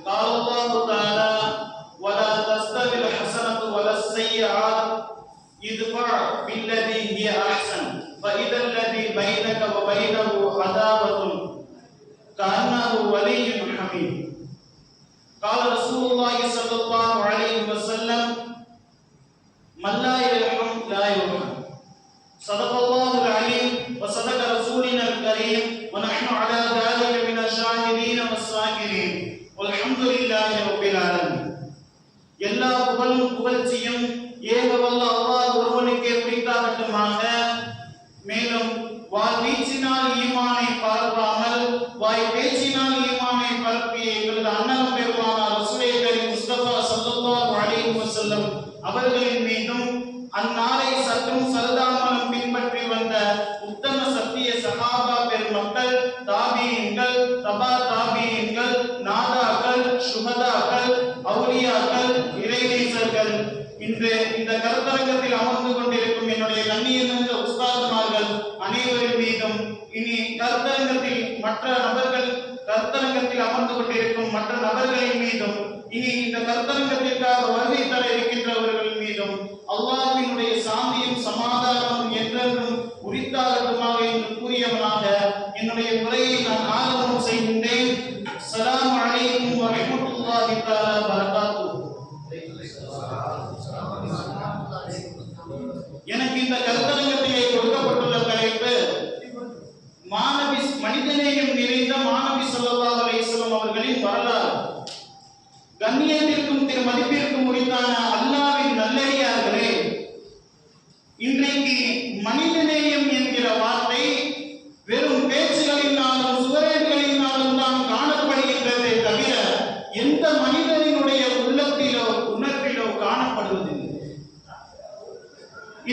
قال الله تعالى ولا تستوي الحسنة ولا السيئات ادفع بالذي هي أحسن فإذا الذي بينك وبينه عداوة كأنه ولي حميم. قال رسول الله صلى الله عليه وسلم من لا يرحم لا يرحم. صدق الله العليم وصدق رسولنا الكريم ونحن على ذلك من الشاهدين والشاكرين والحمد لله رب العالمين. எல்லா புகழும் புகழ்ச்சியும் ஏகவல்ல அல்லாஹ் ஒருவனுக்கே உரித்தாகட்டுமாக. மேலும் வாய் வீச்சினால் ஈமானை பரப்பாமல் வாய் பேச்சினால் ஈமானை பரப்பிய எங்களது அண்ணன் பெருமானார் ரசூலே கரீம் முஸ்தபா ஸல்லல்லாஹு அலைஹி வஸல்லம் அவர்களின் மீதும் அந்நாளை சற்றும் சரதாமலும் பின்பற்றி வந்த உத்தம சத்திய சஹாபா பெருமக்கள், தாபீன்கள், தபா தாபீன்கள், நாதாக்கள், சுஹதாக்கள், அவுலியாக்கள், இறைநேசர்கள், இன்று இந்த கருத்தரங்கத்தில் அமர்ந்து கொண்டிருக்கும் என்னுடைய கண்ணியமிக்க உஸ்தாதுமார்கள் அனைவரின் மீதும், இனி கருத்தரங்கத்தில் அமர்ந்து கொண்டிருக்கும் மற்ற நபர்களின் மீதும், இனி இந்த கருத்தரங்கத்திற்காக வருகை தர இருக்கின்றவர்கள் மீதும் அல்லாஹ்வினுடைய சாந்தியும் சமாதானமும் என்றென்றும் உரித்தாகட்டுமாக என்று கூறியவனாக என்னுடைய உரையை நான் ஆரம்பம் செய்கின்றேன். அஸ்ஸலாமு அலைக்கும் வரஹ்மத்துல்லாஹி தஆலா வபரகாத்துஹு. எனக்கு இந்த கருத்தரங்கத்திலே கொடுக்கப்பட்டுள்ள தலைப்பு மனிதநேயம் நிறைந்த மாணவி ஸல்லல்லாஹு அலைஹி வஸல்லம் அவர்களின் வரலாறு. கண்ணியத்திற்கும் மதிப்பிற்கும் உரித்தான அல்லாஹ்வின் நல்லடியார்களே, இன்றைக்கு மனிதநேயம் என்கிற வார்த்தை வெறும் பேச்சுகளினாலும் சுவரேடுகளினாலும் தான் காணப்படுகின்றதே தவிர எந்த மனிதனினுடைய உள்ளத்திலோ உணர்விலோ காணப்படுவதில்லை.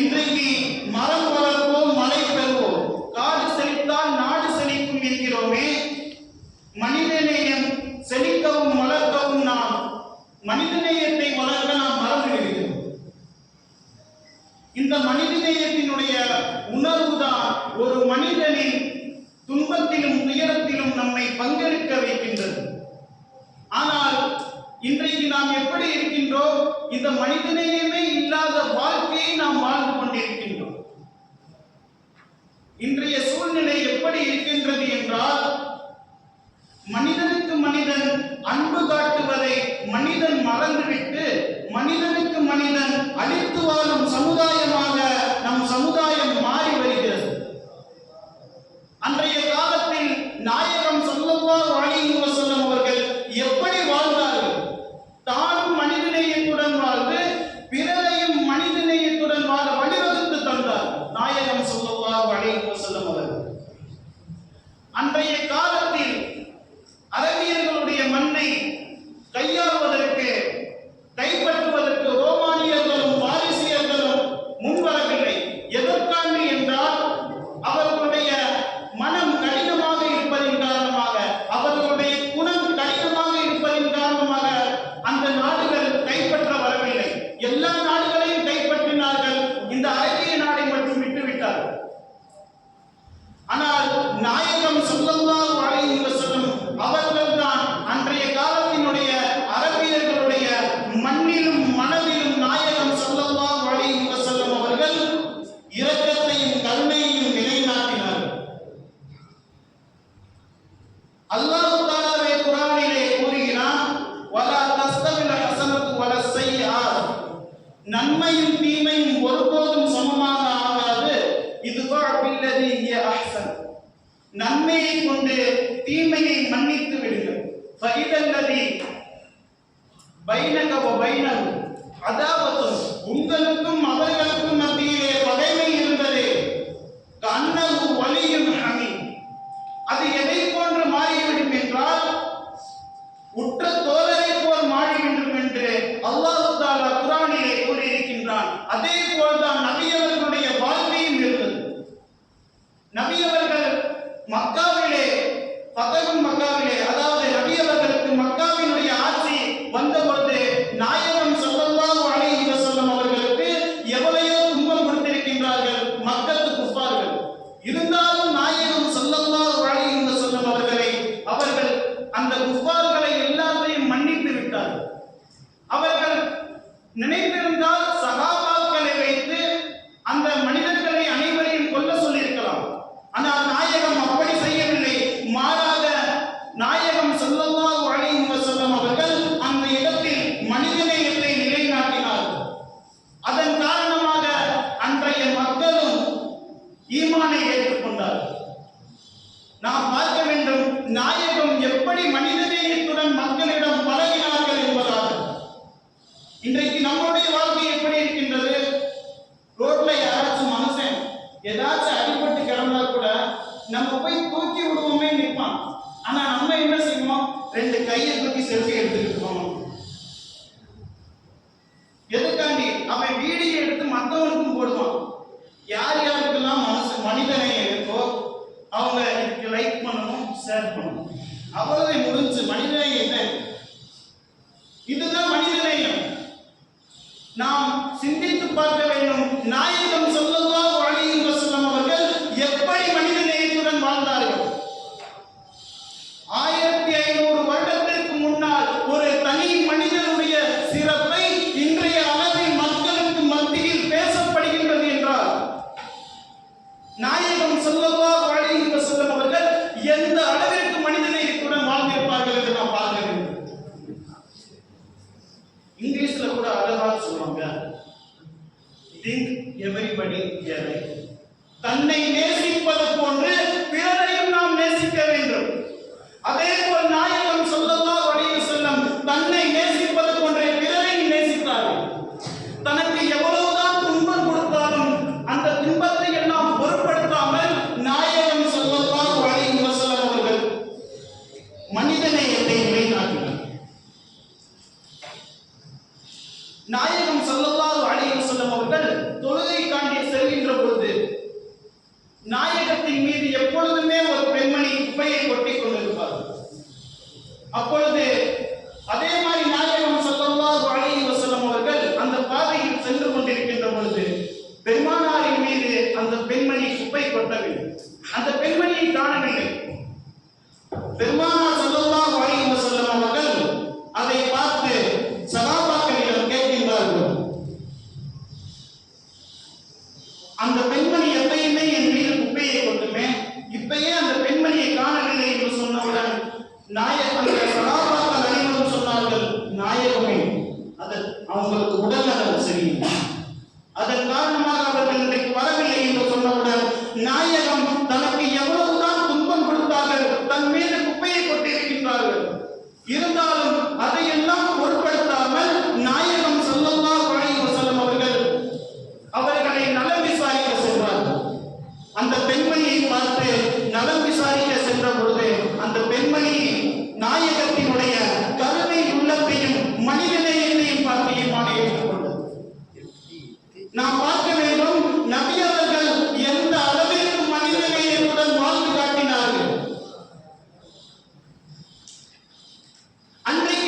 இன்றைக்கு மரம் வளர்ப்போம், மழை பெறுவோம், காடு செழித்தால் நாடு செழிக்கும் என்கிறோமே, மனிதநேயம் செழிக்கவும் வளர்க்கவும் நாம் மனிதநேயத்தை வளர்க்க நாம் மறந்துவிடுகிறோம். இந்த மனிதநேயத்தினுடைய உணர்வுதான் ஒரு மனிதனின் துன்பத்திலும் துயரத்திலும் நம்மை பங்கெடுக்க வைக்கின்றது. ஆனால் இன்றைக்கு நாம் எப்படி இருக்கின்றோம்? இந்த மனிதநேயமே இல்லாத வாழ்க்கையை நாம் வாழ்ந்து கொண்டிருக்கின்றோம். இன்றைய சூழ்நிலை எப்படி இருக்கின்றது என்றால், மனிதனுக்கு மனிதன் அன்பு காட்டுவதை மனிதன் மறந்துவிட்டு மனிதனுக்கு மனிதன் அழித்து வாழும் சமுதாயமாக நம் சமுதாயம் மாறி வருகிறது. அன்றைய காலத்தில் நாயகம் ஸல்லல்லாஹு அலைஹி வஸல்லம் அவர்கள் எப்படி வாழ்ந்தார்கள்? தானும் மனிதநேயத்துடன் வாழ்ந்து பிறரையும் மனிதநேயத்துடன் வாழ வழிவகுத்து தந்தார் நாயகம் ஸல்லல்லாஹு அலைஹி வஸல்லம் அவர்கள். அன்றைய பைனக வ பைனஹு அதாவத்துன், உங்களுக்கும் அவர்களுக்கும் மத்தியிலே பகைமை இருந்தது. கன்னஹு வலியுன் ஹமீம், அது எதை போன்று மாறிவிடும் என்றால் உற்ற தோழரை போல் மாறிவிடும் என்று அல்லாஹ் தஆலா குர்ஆனிலே கூறியிருக்கின்றான். அதே போல்தான் நபி அவர்களுடைய வாழ்க்கையும் இருந்தது. நபி அவர்கள் மக்காவிலே மக்காவிலே, அதாவது நபி அவர்களுக்கு மக்காவினுடைய ஆட்சி வந்த பொழுது நாயகம் ஸல்லல்லாஹு அலைஹி வஸல்லம் அவர்களுக்கு எவ்வளையோ துன்பம் கொடுத்திருக்கின்றார்கள் மக்கத்து குஃபார்கள். இருந்தாலும் நாயகம் ஸல்லல்லாஹு அலைஹி வஸல்லம் அவர்கள் அந்த குஃபார்களை எல்லாத்தையும் மன்னித்து விட்டார்கள். அவர்கள் நினைத்திருந்தால் சஹாபாக்களை வைத்து அந்த மனிதர்களை அனைவரையும் கொல்ல சொல்லியிருக்கலாம். ஆனால் நாயகம் அப்படி செய்யவில்லை. மாறாக நாயகம் ஸல்லல்லாஹு அலைஹி வஸல்லம் அவர்கள் அந்த இடத்தில் மனிதநேயத்தை நிலைநாட்டினார்கள். அதன் காரணமாக அன்றைய மக்களும் ஈமானை ஏற்றுக்கொண்டார்கள். நாம் பார்க்க வேண்டும் நாயகம் எப்படி மனிதநேயத்துடன் மக்களிடம் பழகினார்கள் என்பதாக. இன்றைக்கு நம்முடைய வாழ்க்கை எப்படி இருக்கின்றது? ரோட்ல யாராச்சும் மனுஷன் ஏதாச்சும் அடிபட்டு கிடந்தா கூட நம்ம போய் தூக்கி விடுவோமே நிற்பான். ஆனா நம்ம என்ன செய்வோம்? 2 கையை தூக்கி செல்ஃபி எடுத்துக்கிட்டு போவோம். எதுக்காண்டி? அவன் வீடியோ எடுத்து மற்றவனுக்கும் போடுவான். யார் யாருக்கெல்லாம் மனிதநேயம் இருக்கோ அவங்க இதுக்கு லைக் பண்ணணும், ஷேர் பண்ணணும். அவ்வளவு முடிஞ்சு. மனிதநேயம் என்ன? இதுதான் மனிதநேயம். நாம் சிந்தித்து பார்க்க வேண்டும். நாயகம் ஸல்லல்லாஹு அலைஹி வஸல்லம் அவர்கள் எப்படி மனிதநேயத்துடன் வாழ்ந்தார்கள்? 1500 வருடத்திற்கு முன்னால் ஒரு தனி மனிதனுடைய சிறப்பை இன்றைய அளவில் மக்களுக்கு மத்தியில் பேசப்படுகின்றது என்றால் நாயகம் ஸல்லல்லாஹு அலைஹி வஸல்லம் அவர்கள் எந்த அளவிற்கு மனிதநேயத்துடன் வாழ்ந்திருப்பார்கள் என்று நாம் பார்க்க வேண்டும். இங்கிலீஷ்ல கூட அழகா சொல்லுவாங்க, திங்க் எவரிபடி a right. தன்னை நேசிப்பது போன்று பிறரையும் நாம் நேசிக்க வேண்டும். அதே போல் நாயகம் ஸல்லல்லாஹு அலைஹி வஸல்லம் தன்னை நேசிப்பது போன்றே பிறரையும் நேசித்தார்கள். தனக்கு எவ்வளவுதான் துன்பம் கொடுத்தாலும் அந்த துன்பத்தை எல்லாம் பொருட்படுத்தாமல் நாயகம் ஸல்லல்லாஹு அலைஹி வஸல்லம் அவர்கள் மனிதநேயத்தை நிலைநாட்டினார். நாயகம் ஸல்லல்லாஹு அலைஹி வஸல்லம் அவர்கள் தொழுகை காண்டி செல்கின்ற பொழுது நாயகத்தின் மீது எப்பொழுதுமே ஒரு பெண்மணி குப்பையை கொட்டி கொண்டிருப்பார்கள். அப்பொழுது அதே மாதிரி நாயகம் ஸல்லல்லாஹு அலைஹி வஸல்லம் அவர்கள் அந்த பாதையில் சென்று கொண்டிருக்கின்ற பொழுது பெருமானாரின் மீது அந்த பெண்மணி குப்பை கொட்டவில்லை. அந்த பெண்மணியை காணவில்லை. பெருமானார் ஸல்லல்லாஹு அலைஹி வஸல்லம் அவர்கள் அதை பார்த்து சஹாபாக்களிடம் கேட்கின்றார்கள், அந்த பெண்மணி எப்பயுமே என் மீது குப்பையை கொட்டுமே, இப்பயே அந்த பெண்மணியை காணவில்லை என்று சொன்னவுடன் அந்த சஹாபாக்கள் அனைவரும் சொன்னார்கள், நாயகமே அது அவங்களுக்கு உடல்நலம் சரியில்லை, அதன் காரணமாக அவர்கள் இன்றைக்கு வரவில்லை என்று சொன்னவுடன் நாயகம் தனக்கு எவ்வளவுதான் துன்பம் கொடுத்தார்கள், தன் மீது குப்பையை கொட்டியிருக்கின்றார்கள். இருந்தாலும் அதையெல்லாம் பொருட்படுத்தாமல் நாயகம் ஸல்லல்லாஹு அலைஹி வஸல்லம் அவர்களை நலம் விசாரிக்க சென்றார்கள். அந்த பெண்மணியை பார்த்து நலம் விசாரிக்க சென்ற பொழுது அந்த பெண்மணி நாயகத்தினுடைய கருணை உள்ளத்தையும் மனிதநேயத்தையும் பார்த்து ஈமானை ஏற்றுக்கொண்டது. நாம் பார்க்க வேண்டும் நபி அவர்கள் எந்த அளவிற்கு மனிதநேயத்துடன் வாழ்ந்து காட்டினார்கள். அன்றைக்கு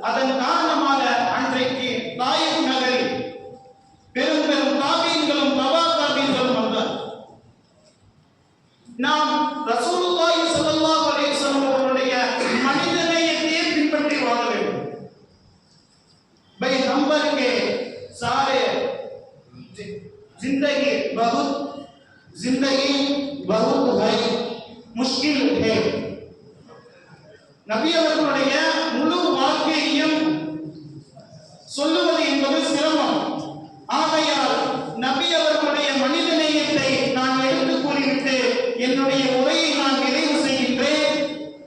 அதன் காரணமாக அன்றைக்கு தாயிப் நகரில் பெரும் பெரும் தாபீன்களும் தபா தாபீன்களும் வந்தார். நாம் ரசூலுல்லாஹி ஸல்லல்லாஹு அலைஹி வஸல்லம் அவர்களுடைய மனிதநேயத்தையே பின்பற்றி வாழ வேண்டும். भाई नंबर के सारे जिंदगी बहुत है मुश्किल है. நபி அவர்களுடைய முழு வாழ்க்கையையும் சொல்லுவது என்பது சிரமம். ஆகையால் நபி அவர்களுடைய மனிதநேயத்தை நான் எடுத்து கூறிவிட்டு என்னுடைய உரையை நான் நிறைவு செய்கின்றேன்.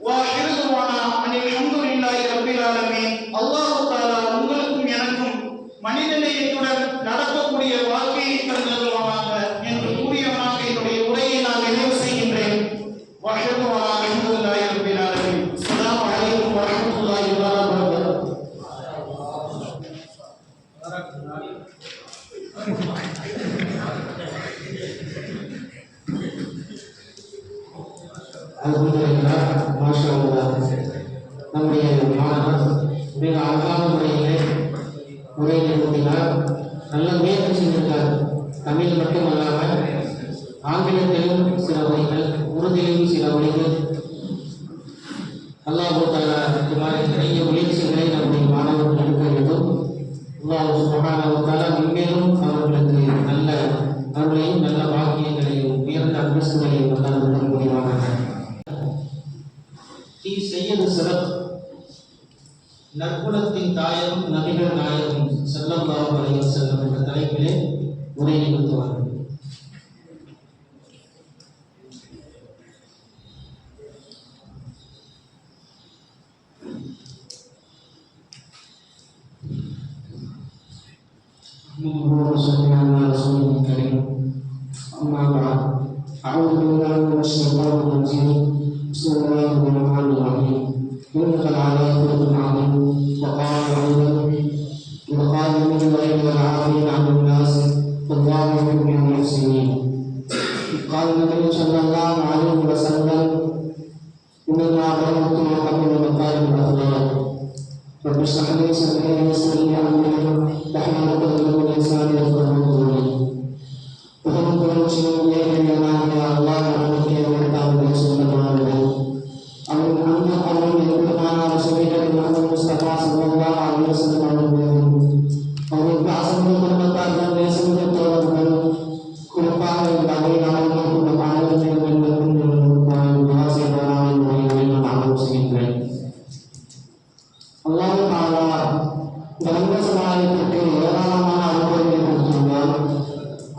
வாஹிருதுவானா அனில் ஹம்துலில்லாஹி ரப்பில் ஆலமீன். அல்லாஹ் தஆலா உங்களுக்கும் எனக்கும் மனிதநேயத்துடன் நடக்கக்கூடிய வாழ்க்கையை தந்தருவானாக என்று கூறியவனாக என்னுடைய உரையை நான் நிறைவு செய்கின்றேன். வாஹிருதுவானா அல்ஹம்துலில்லாஹி ரப்பில் ஆலமீன். அஸ்ஸலாமு அலைக்கும் வரஹ்மத்துல்லாஹி வபரகாத்துஹு.
அல்ஹம்துலில்லாஹ், மாஷா அல்லாஹ். நம்முடைய மாணவர் மிக அழகான முறையிலே உரை நிறுத்தினார். நல்ல முயற்சி செஞ்சிருக்கார். தமிழ் மட்டுமல்லாமல் ஆங்கிலத்திலும் சில வரிகள், உருதிலும் சில வரிகள். அல்லாஹ் தஆலா இந்த மாதிரி நிறைய முயற்சிகளை நம்முடைய மாணவர்கள் எடுக்க வேண்டும். அல்லாஹ் சுப்ஹானஹு வ தஆலா மென்மேலும் அவர்களுக்கு நல்ல அருளையும் நல்ல பாக்கியங்களையும் உயர்ந்த அந்தஸ்துகளையும் தர முடிவாக. செய்யது சிறப்பு நற்குலத்தின் தாயகம் நபிகள் நாயகம் ஸல்லல்லாஹு அலைஹி வஸல்லம் என்ற தலைப்பிலே உரை நிகழ்த்துவார்கள். أعوذ بالله من الشيطان الرجيم. بسم الله الرحمن الرحيم. إنك لعلى خلق عظيم. وقال أيضا إذ قال من غير العافين عن الناس والله يحب المحسنين. قال النبي صلى الله عليه وسلم إنما أمرت وقبل مقال الأخلاق. رب اشرح لي صدري ويسر لي أمري واحلل عقدة من لساني يفقهوا قولي.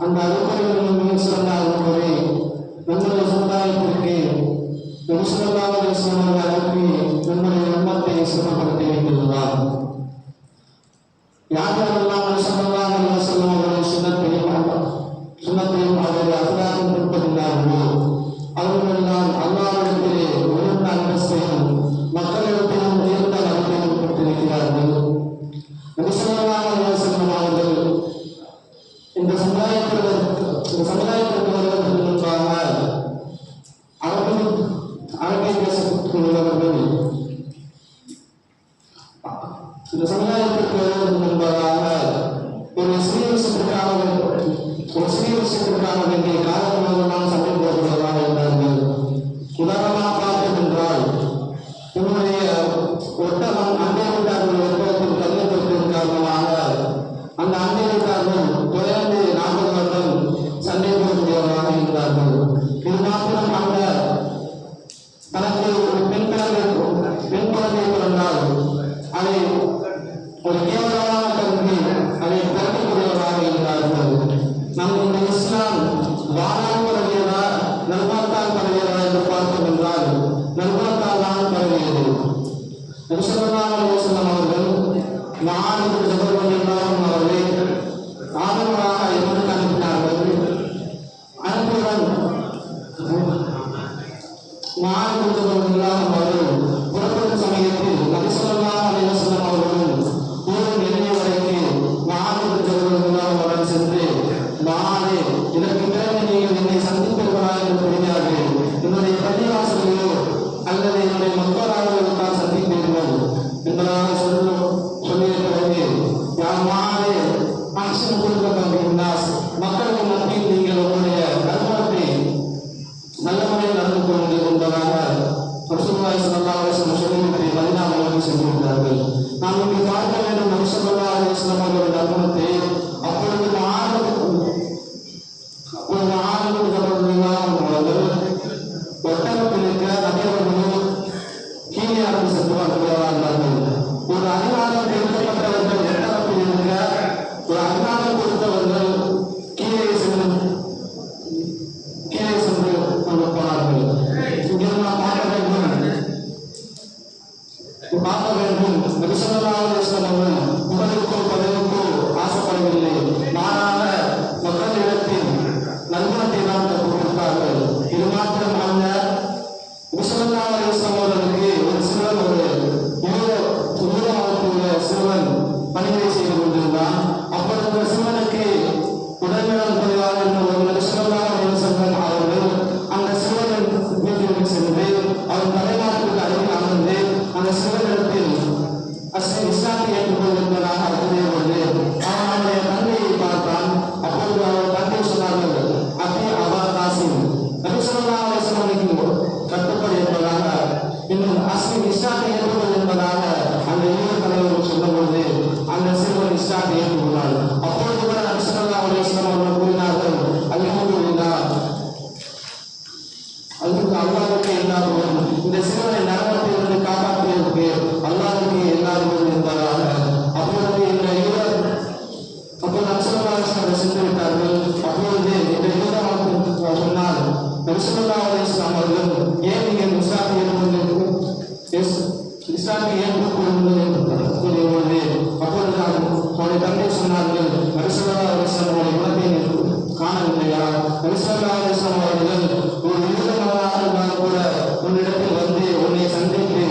அந்த அறுபது சிறந்த அறுபது நம்முடைய சமுதாயத்திற்கு நபிசல்லாஹு அனுப்பி நம்முடைய எண்ணத்தை சிறப்படுத்தி வைத்துள்ளார். யாரெல்லாம் நபிசல்லாஹு அவருடைய சுண்ணத்தையும் அவருடைய அகலாகம் கொடுப்பதில்லார்களோ அவர்களெல்லாம் அல்லாஹ்விடத்திலே உயர்ந்த அந்தஸ்தையும் மக்களிடத்திலும் உயர்ந்த நலத்தையும் பெற்றிருக்கிறார்கள். நபிசல்லாஹு அவர்கள் இந்த சமுதாயத்திற்கு வருவதற்கு முன்பாக அரபி தேசத்திற்கு உள்ளவர்கள் இந்த சமுதாயத்திற்கு வருவதற்கு முன்பாக ஒரு சிறிய விஷயத்திற்காக வேண்டிய காரணங்களெல்லாம் சண்டை போடுவதாக இருந்தார்கள். உதாரணமாக பார்த்தோம் என்றால் என்னுடைய ஒட்டகம் அண்டை வீட்டார்கள் ஒட்டகத்தில் கல்வித்தின் காரணமாக அந்த அண்டை வீட்டார்கள் தொடர்ந்து 40 வருடம் சண்டை போடக்கூடியவராக இருந்தார்கள். இது மாத்திரம் அல்ல, தனக்கு ஒரு பெண் குழந்தை பிறந்தால் அதை ஒரு கேவலமான கருதி அதை பிறக்கக்கூடியவராக இருந்தார்கள். நம்முடைய இஸ்லாம் வாழான் பரவியதா நல்வாழ்த்தால் பரவியதா என்று பார்த்தோம் என்றால் நல்வாழ்த்தால் தான் பரவியது. நபிசல்லாஹு அலைஹி வஸல்லம் அவர்கள் மாநில ஜபர்வல்லாஹு அவர்களை ஆதரவாக எதற்கு அனுப்பினார்கள். அனுப்புவதன் மாநில ஜபர்வல்லாஹு அவர்கள் புறப்படும் சமயத்தில் நபிசல்லாஹு அலைஹி வஸல்லம் அவர்கள் ஊரின் எல்லை வரைக்கும் மாநில ஜபர்வல்லாஹு அவர்கள் சென்று மாலே இதற்கு பிறகு நீங்கள் என்னை சந்திப்பீர்களா என்று தெரியாது. என்னுடைய பள்ளிவாசலையோ அல்லது என்னுடைய மக்களாக தான் சந்திப்பீர்கள் என்பதாக பணிகளை செய்து கொண்டிருந்தான். அப்பொழுது சிறுவனுக்கு உடல்நலம் குறைவாக இருந்த ஒரு நபிசல்லாஹு அவர்கள் அந்த சிறுவனின் வீட்டிற்கு சென்று அவர் தலைமாட்டுக்கு அருகில் அமர்ந்து அந்த சிறுவனிடத்தில் இஸ்லாத்தை ஏற்றுக்கொண்டிருப்பதாக அறிந்தபொழுது அவன் அவனுடைய தந்தையை பார்த்தான். அப்பொழுது அவர் தந்தை சொன்னார்கள், அத்தே அபா காசிம், நபிசல்லாஹு அலைஹி வஸல்லம் கட்டுப்படி என்பதாக இன்னும் இஸ்லாத்தை ஏற்றுக்கொள் என்பதாக அந்த இளைஞர் தலைவர்கள் சொன்னபொழுது அந்த சிறுவன் இஸ்லாத்தை ஏற்றுக்கொண்டார். அப்பொழுது கூட நபிசல்லாஹு அலைஹி வஸல்லம் அவர்கள் கூறினார்கள், அல்ஹம்துலில்லாஹ், அதுக்கு அல்லாஹ்வுக்கு எல்லா புகழும், இந்த சிறுவனை நரகத்திலிருந்து காப்பாற்றியதற்கு அல்லாஹ்வுக்கு எல்லா புகழும் என்பதாக. அப்பொழுது இந்த யூதர் நபிசல்லாஹு சென்று விட்டார்கள். அப்பொழுது இந்த யூதர் சொன்னார், நபிசல்லாஹு அலைஹி வஸல்லம் அவர்கள் ஏன் நீங்கள் இஸ்லாத்தை ஏற்றுக்கொள்ளுங்கள் என்று கூறியபொழுது அப்பொழுது அவருடைய தந்தை சொன்னார்கள், நபிசல்லாஹு அலைஹி வஸல்லம் அவருடைய குணத்தை காணவில்லையா? நபிசல்லாஹு அலைஹி வஸல்லம் அவர்கள் ஒரு யூதனாக இருந்தால் கூட உன்னிடத்தில் வந்து உன்னை சந்தித்து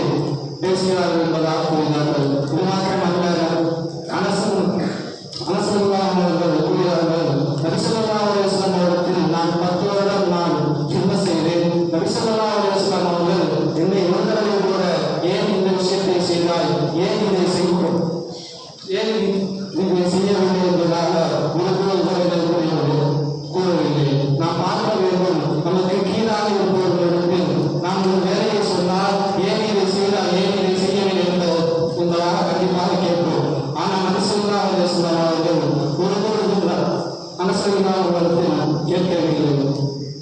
பேசுகிறார்கள் என்பதாக கூறினார்கள். இது மாத்திரமல்ல, அனசல்லாஹு அவர்கள் கூறுகிறார்கள், நபிசல்லாஹு அலைஹி வஸல்லம் அவர்கள் நான் 10 வருடம் நான் ஹிதமத் செய்தேன். நபிசல்லாஹு அலைஹி வஸல்லம் அவர்கள் என்னை ஒரு தடவை கூட ஏன் இந்த விஷயத்தை செய்தாய், ஏன் இதை செய்யவில்லை என்பதாக கூறவில்லை. நாம் பார்க்க வேண்டும், நமக்கு கீழாக இருப்பவர்களிடத்தில் நாம் ஒரு வேலையை சொன்னால் ஏன் இதை செய்தால், ஏன் இதை செய்யவில்லை என்பதாக கண்டிப்பாக கேட்போம். ஆனால் நபிசல்லாஹு அலைஹி வஸல்லம் அவர்கள் ஒருபொழுதும் அவர்களிடத்தில் கேட்கவில்லை.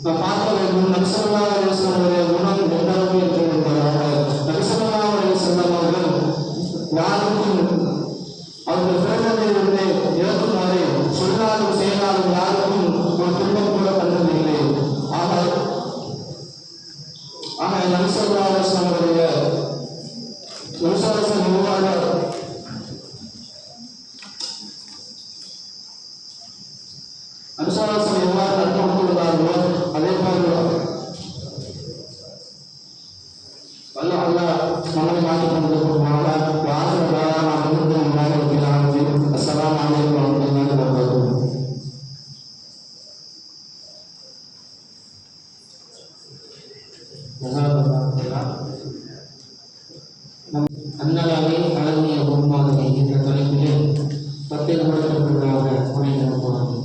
நாம் பார்க்க வேண்டும், நபிசல்லாஹு அலைஹி வஸல்லம் அவருடைய குணம் எந்த அளவுக்கு இருக்கிறது என்பதாக. நபிசல்லாஹு அலைஹி வஸல்லம் அவர்கள் யாருக்கும் அவர்கள் பிறந்ததிலிருந்து இறக்கும் வரை சொல்லாலும் செயலாலும் யாருக்கும் ஒரு துன்பம் கூட கண்டதில்லை. ஆக நபிசல்லாஹு அலைஹி வஸல்லம் அவருடைய விசுவாசம் எவ்வாறு அனுசாரசம் எவ்வாறு நடந்து கொள்கிறார்களோ அதே போல அல்லாஹ் நம்மை மாற்றிக் கொண்டிருக்கிறதுனால யாரும் நாம் இருந்து முன்னாடி இருக்கிறார்கள். அஸ்ஸலாமு அலைக்கும் வரஹ்மத்துல்லாஹி வபரகாத்துஹு.
அன்னலாவை அழகிய உருமாதனை என்ற தலைப்பிலே 10 நிமிடத்திற்குள்ளாக உரை நடத்துவார்கள்.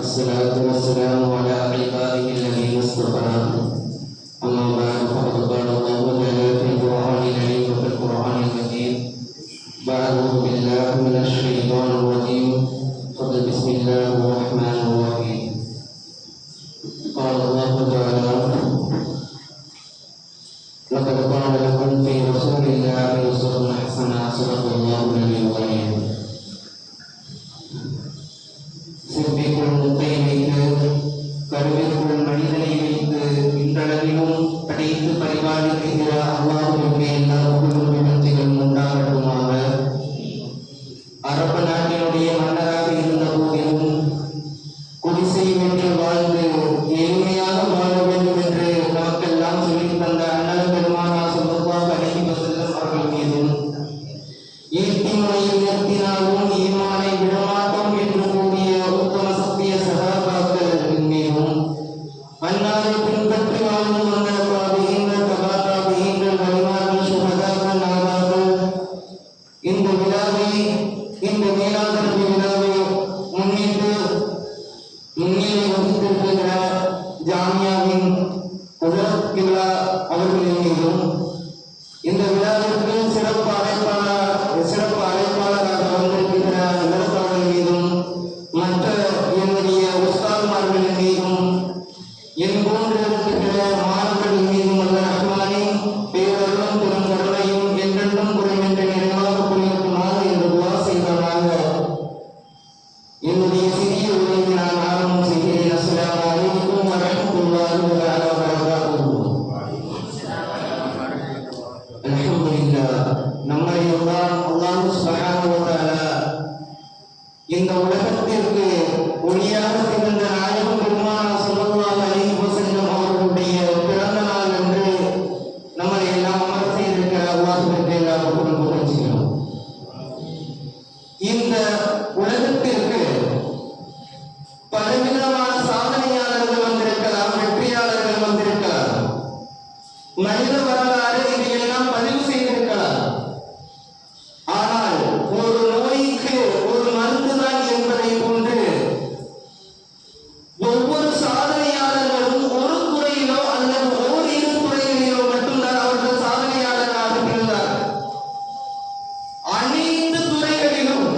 الصلاة والسلام على عباده الذين اصطفى. أما بعد فقد قال الله تعالى في القرآن الكريم وفي القرآن المجيد أعوذ بالله من الشيطان الرجيم. بسم الله الرحمن الرحيم. قال الله تعالى لقد كان لكم في رسول الله أسوة حسنة. صدق الله العلي العظيم. சிற்பிக்குள் முத்தை வைத்து கருவிற்குள் மனிதனை வைத்து இன்றளவிலும் படைத்து பரிபாலிக்கிற அல்லாஹ்வுக்கு எல்லா புகழும் புகழ்ச்சிகளும் உண்டாகட்டுமாக. அரபு நாட்டினுடைய மன்னராக இருந்த போதிலும் குடிசை வென்று வாழ்ந்து எளிமையாக வாழ வேண்டும் என்று நமக்கெல்லாம் சொல்லித் தந்த அண்ணல் பெருமானார் ஸல்லல்லாஹு அலைஹி வஸல்லம் அவர்கள் மீதும் ஈட்டி முனையில் நிறுத்தினாலும் ஈமானை விடமாட்டோம் என்று கூறிய உத்தம சத்திய சகாபாக்கள் மீதும் அன்னாரை பின்பற்றி வாழும் வந்த தாபிஈன்கள், தபா தாபிஈன்கள், வலிமார்கள், சுஹதாக்கள், நாதாக்கள் இந்த விழாவை, இந்த மீலாதுநபி விழாவை முன்னிட்டு முன்னிலை வகித்திருக்கிற ஜாமியாவின் கிப்லா அவர்களின் மீதும் இந்த விழாவிற்கு சிறப்பு அழைப்பாளராக வந்திருக்கிற
இந்த உலகத்திற்கு பலவிதமான சாதனையாளர்கள் வந்திருக்கலாம், வெற்றியாளர்கள் வந்திருக்கலாம், மனித வரலாறு இதையெல்லாம் பதிவு செய்திருக்கலாம். ஆனால் ஒரு நோய்க்கு ஒரு மருந்துதான் என்பதை போன்று ஒவ்வொரு சாதனையாளர்களும் ஒரு துறையிலோ அல்லது ஓரிரு துறைகளிலோ மட்டும்தான் அவர்கள் சாதனையாளராக இருந்தார்கள். அனைத்து துறைகளிலும்,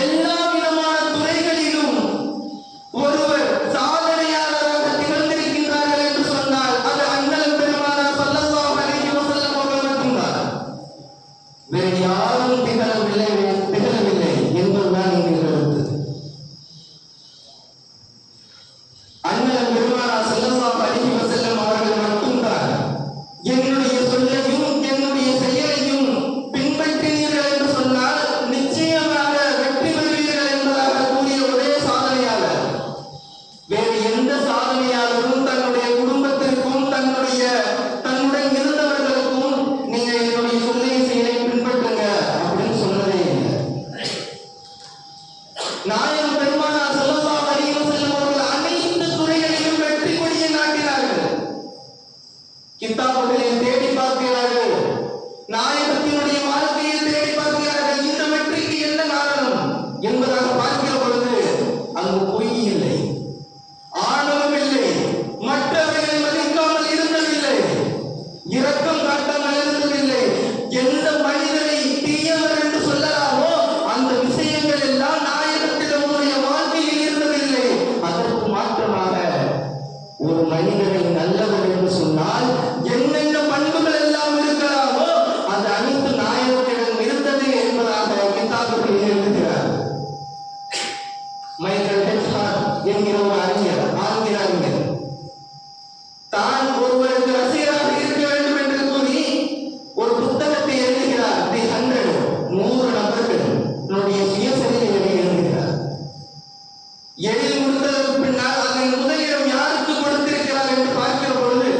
எல்லா விதமான துறைகளிலும் ஒருவர் சாதனையாளராக திகழ்ந்திருக்கின்றார்கள் என்று சொன்னால் அது அண்ணல் பெருமானார் ஸல்லல்லாஹு அலைஹி வஸல்லம் அவர்கள் மட்டும்தான். வேறு யாரும் திகழவில்லை என்பதுதான் இங்கு கருத்து. அண்ணல் பெருமானார் ஸல்லல்லாஹு அலைஹி வஸல்லம் அவர்கள் மட்டும்தான் என்னுடைய சொல்லையும் என்னுடைய செயலையும் பின்பற்றினீர்கள் என்று சொன்னால் நிச்சயமாக வெற்றி பெறுவீர்கள் என்பதாக கூறிய ஒரே சாதனையாளர். வேறு எந்த சாதனையாளரும் தன்னுடைய குடும்பத்திற்கும் தன்னுடன் இருந்தவர்களுக்கும் நீங்க என்னுடைய சொல்லையும் செயலையும் பின்பற்றுங்க அப்படின்னு சொன்னதே இல்லை. நாயகம் பெருமானார் ஸல்லல்லாஹு அலைஹி வஸல்லம் அவர்கள் அனைத்து துறைகளிலும் வெற்றி கொடியை நாட்டினார்கள். கிதாபுகளை தேடி பார்க்கிறார்கள், நாயகத்தினுடைய வாழ்க்கையை தேடி பார்க்கிறார்கள். இந்த வெற்றிக்கு என்ன காரணம் என்பதாக பார்க்கிற பொழுது அங்கு பொய் இல்லை, ஆணவம் இல்லை, மற்றவர்களை மதிக்காமல் இருந்ததில்லை, இரக்கம் காட்டாமல் இருந்ததில்லை. எந்த மனிதரை தீயவர் என்று சொல்லலாமோ அந்த விஷயங்கள் எல்லாம் நாயகத்திடம் உடைய வாழ்க்கையில் இருந்ததில்லை. அதற்கு மாற்றமாக ஒரு மனிதரை நல்லவர் என்று சொன்னால் என்னென்ன பண்புகள் எல்லாம் இருக்கலாமோ அது அனைத்து நாயகத்திடம் இருந்தது என்பதாக கிதாபுகளில் எழுதுகிறார். மைக்கேல் ஹெச்ஹார்ட் என்கிற ஒரு அறிஞர், ஆங்கில அறிஞர், தான் ஒருவருக்கு ரசிகராக இருக்க வேண்டும் என்று கூறி ஒரு புத்தகத்தை எழுதுகிறார். தி 100 நபர்களுடைய சுயசரிதைகளை எழுதுகிறார். எழுதி முடித்ததற்கு பின்னால் அதன் முதலிடம் யாருக்கு கொடுத்திருக்கிறார் என்று பார்க்கிற பொழுது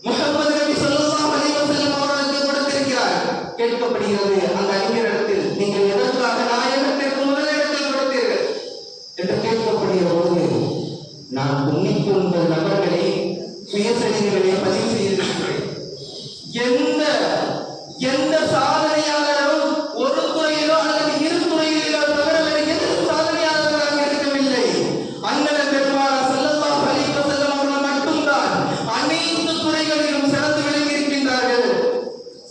முஹம்மது நபி ஸல்லல்லாஹு அலைஹி வஸல்லம் அவர்களுக்கு கொடுத்திருக்கிறார். கேட்கப்படுகிறது அந்த அறிஞரிடத்தில், நீங்கள் எதற்காக நாயகத்திற்கு முதலிடத்தில் கொடுத்தீர்கள் என்று கேட்கப்படுகிற பொழுது, நான் 99 நபர்களை சுயசரிதைகளை பதிவு செய்திருக்கிறேன். எந்த சாதனையாளரும் ஒரு துறையிலோ அல்லது இரு துறையிலோ தவிர வேறு எதிலும் சாதனையாளர்களாக இருக்கவில்லை. அண்ணல் பெருமானார் ஸல்லல்லாஹு அலைஹி வஸல்லம் அவர்கள் மட்டும்தான் அனைத்து துறைகளிலும் சிறந்து விளங்கி இருக்கின்றார்கள்.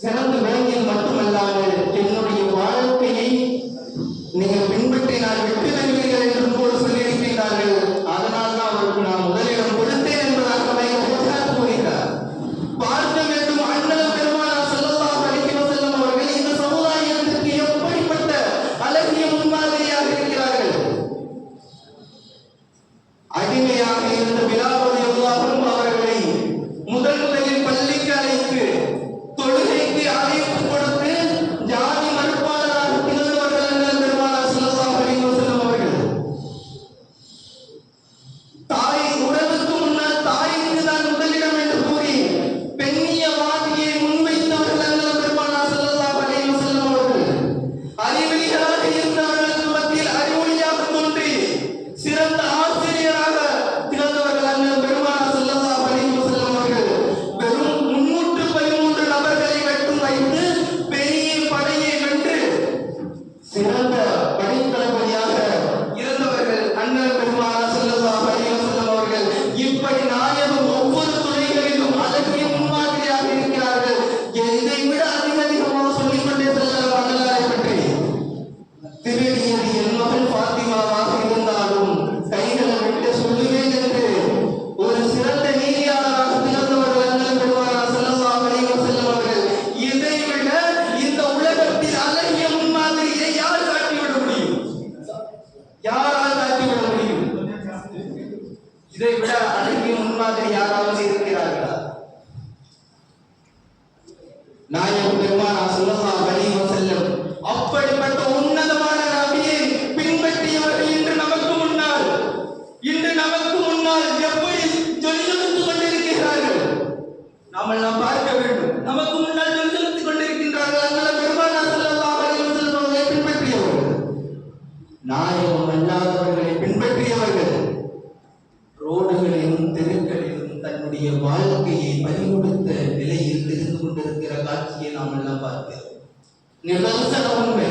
சிறந்து விளங்கியது மட்டுமல்லாமல் என்னுடைய வாழ்க்கையை நீங்கள் பின்பற்றினால் வெற்றி பெறுவீர்கள் என்று கூட சொல்லியிருக்கின்றார்கள். அதனால் தான் அவருக்கு நான் முதலிடம் கொடுத்தேன் என்பதாக கூறுகிறார். பார்க்க வேண்டும், அண்ணல் பெருமானார் ஸல்லல்லாஹு அலைஹி வஸல்லம் அவர்கள் இந்த சமுதாயத்திற்கு எப்படிப்பட்ட அழகிய முன்மாதிரியாக இருக்கிறார்கள். அடிமையாக இருந்த பிலால் ரலியல்லாஹு அன்ஹு அவர்களை முதலில் பள்ளிக்கு அழைத்து தொழுகைக்கு அழைப்பு கொடுத்து ஜாதி மறுப்பாளராக திகழ்ந்தவர்கள் அண்ணல் பெருமானார் ஸல்லல்லாஹு அலைஹி வஸல்லம் அவர்கள். தாய் உறவுக்கு முன்னால் தாய்க்கு தான் முதலிடம் என்று கூறி பெண்ணியவாதியை முன்வைத்தவர்கள் அண்ணல் பெருமானார் ஸல்லல்லாஹு அலைஹி வஸல்லம் அவர்கள். அறிவொளிகளாக இருந்தவர்களுக்கு மத்தியில் அறிவொளியாக தோன்றி சிறந்த ஆசிரியராக திகழ்ந்தவர்கள் அண்ணல் பெருமானார் ஸல்லல்லாஹு அலைஹி வஸல்லம் அவர்கள். வெறும் 313 நபர்களை மட்டும் வைத்து பெரிய படையை வென்று சிறந்த படைத்தளபதியாக இருந்தவர்கள் அண்ணல் பெருமானார் ஸல்லல்லாஹு அலைஹி வஸல்லம் அவர்கள். இப்படி நாயகம் ஒவ்வொரு துறைகளிலும் அழகிய முன்மாதிரியாக இருக்கிறார்கள். இதை விட அதிகமாக சொல்லிக்கொண்டே செல்லலாம் அண்ணலாரை பற்றி. திருடியது என் மகள் ஃபாத்திமாவாக இருந்தாலும் கைகளை விட்டு சொல்லுவேன் என்று ஒரு சிறந்த நீதியாளராக திகழ்ந்தவர்கள் அண்ணல் பெருமானார் ஸல்லல்லாஹு அலைஹி வஸல்லம் அவர்கள். இதை விட இந்த உலகத்தில் அழகிய முன்மாதிரியை யார் காட்டிவிட முடியும்? யாரால் காட்டிவிட முடியும்? இதை விட அழகிய முன்மாதிரி யாராவது இருக்கிறார்களா? நாயகம் பெருமானார் ஸல்லல்லாஹு அலைஹி வஸல்லம் அப்படிப்பட்ட உன்னதமான நபியை பின்பற்றியவர்கள் இன்று நமக்கு முன்னால் எப்படி ஜொலித்துக் கொண்டிருக்கிறார்கள் நாம் பார்க்க வேண்டும். நமக்கு முன்னால் ஜொலித்துக் கொண்டிருக்கின்றார்கள் அண்ணல் பெருமானார் ஸல்லல்லாஹு அலைஹி வஸல்லம் அவர்களை பின்பற்றியவர்கள். நாயகம் அல்லாதவர்களை பின்பற்றியவர்கள் ரோடுகளிலும் தெருக்களிலும் தன்னுடைய வாழ்க்கையை பறிமுடித்த நிலையில் இருந்து கொண்டிருக்கிற காட்சியை நாம் எல்லாம் பார்க்கிறோம். நிதர்சன உண்மை.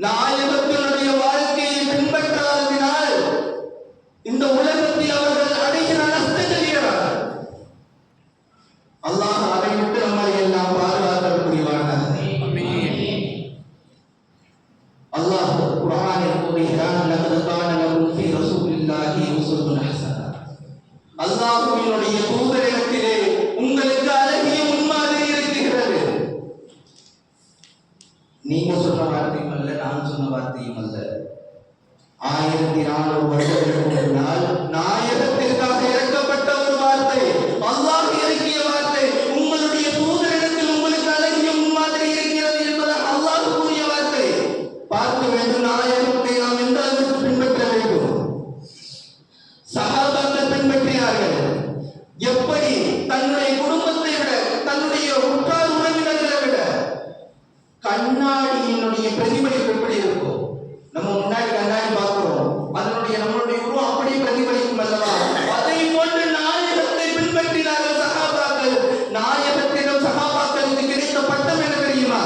நாயகத்தினுடைய வாழ்க்கையை பின்பற்றாததினால் இந்த உலகத்தில் அவர்கள் அடைகிற நஷ்டம் தெரிகிறார்கள். அல்லாஹ் அதை விட்டு நம்மை எல்லாம் பாதுகாத்தல் புரிவானாக. அல்லாஹ் குர்ஆனில் கூறுகிறான், லகத் கான லகும் ஃபீ ரசூலில்லாஹி உஸ்வத்துன் ஹஸனா. அல்லாஹ்வினுடைய தூதரிடத்திலே உங்களுக்கு அழகிய முன்மாதிரி இருக்கிறது. நீங்க சொன்ன வார்த்தையும் அல்ல, நான் சொன்ன வார்த்தையும் அல்ல. 1400 வருடங்களுக்கு முன்னால் நாயகத்திற்காக இறக்கப்பட்ட ஒரு வார்த்தை, அல்லாஹ் இறக்கிய வார்த்தை. உங்களுடைய தூதரிடத்தில் உங்களுக்கு அழகிய முன்மாதிரி இருக்கிறது என்பதாக அல்லாஹ் கூறிய வார்த்தை. பார்க்க வேண்டும், நாயகத்தை நாம் எந்த அளவுக்கு பின்பற்ற வேண்டும். சஹாபாக்கள் பின்பற்றினார்கள். எப்படி? தன்னுடைய குடும்பத்தை விட, தன்னுடைய உற்றார் உறவினர்களை விட கண்ணாடியினுடைய பிரதிபலிப்பு எப்படி இருக்கும்? நம்ம முன்னாடி கண்ணாடி பார்க்கிறோம், அதனுடைய நம்மளுடைய உருவம் அப்படியே பிரதிபலிக்கும் அல்லவா? அதை போன்று நாயகத்தை பின்பற்றினார்கள் சஹாபாக்கள். நாயகத்திடம் சஹாபாக்களுக்கு கிடைத்த பட்டம் என்ன தெரியுமா?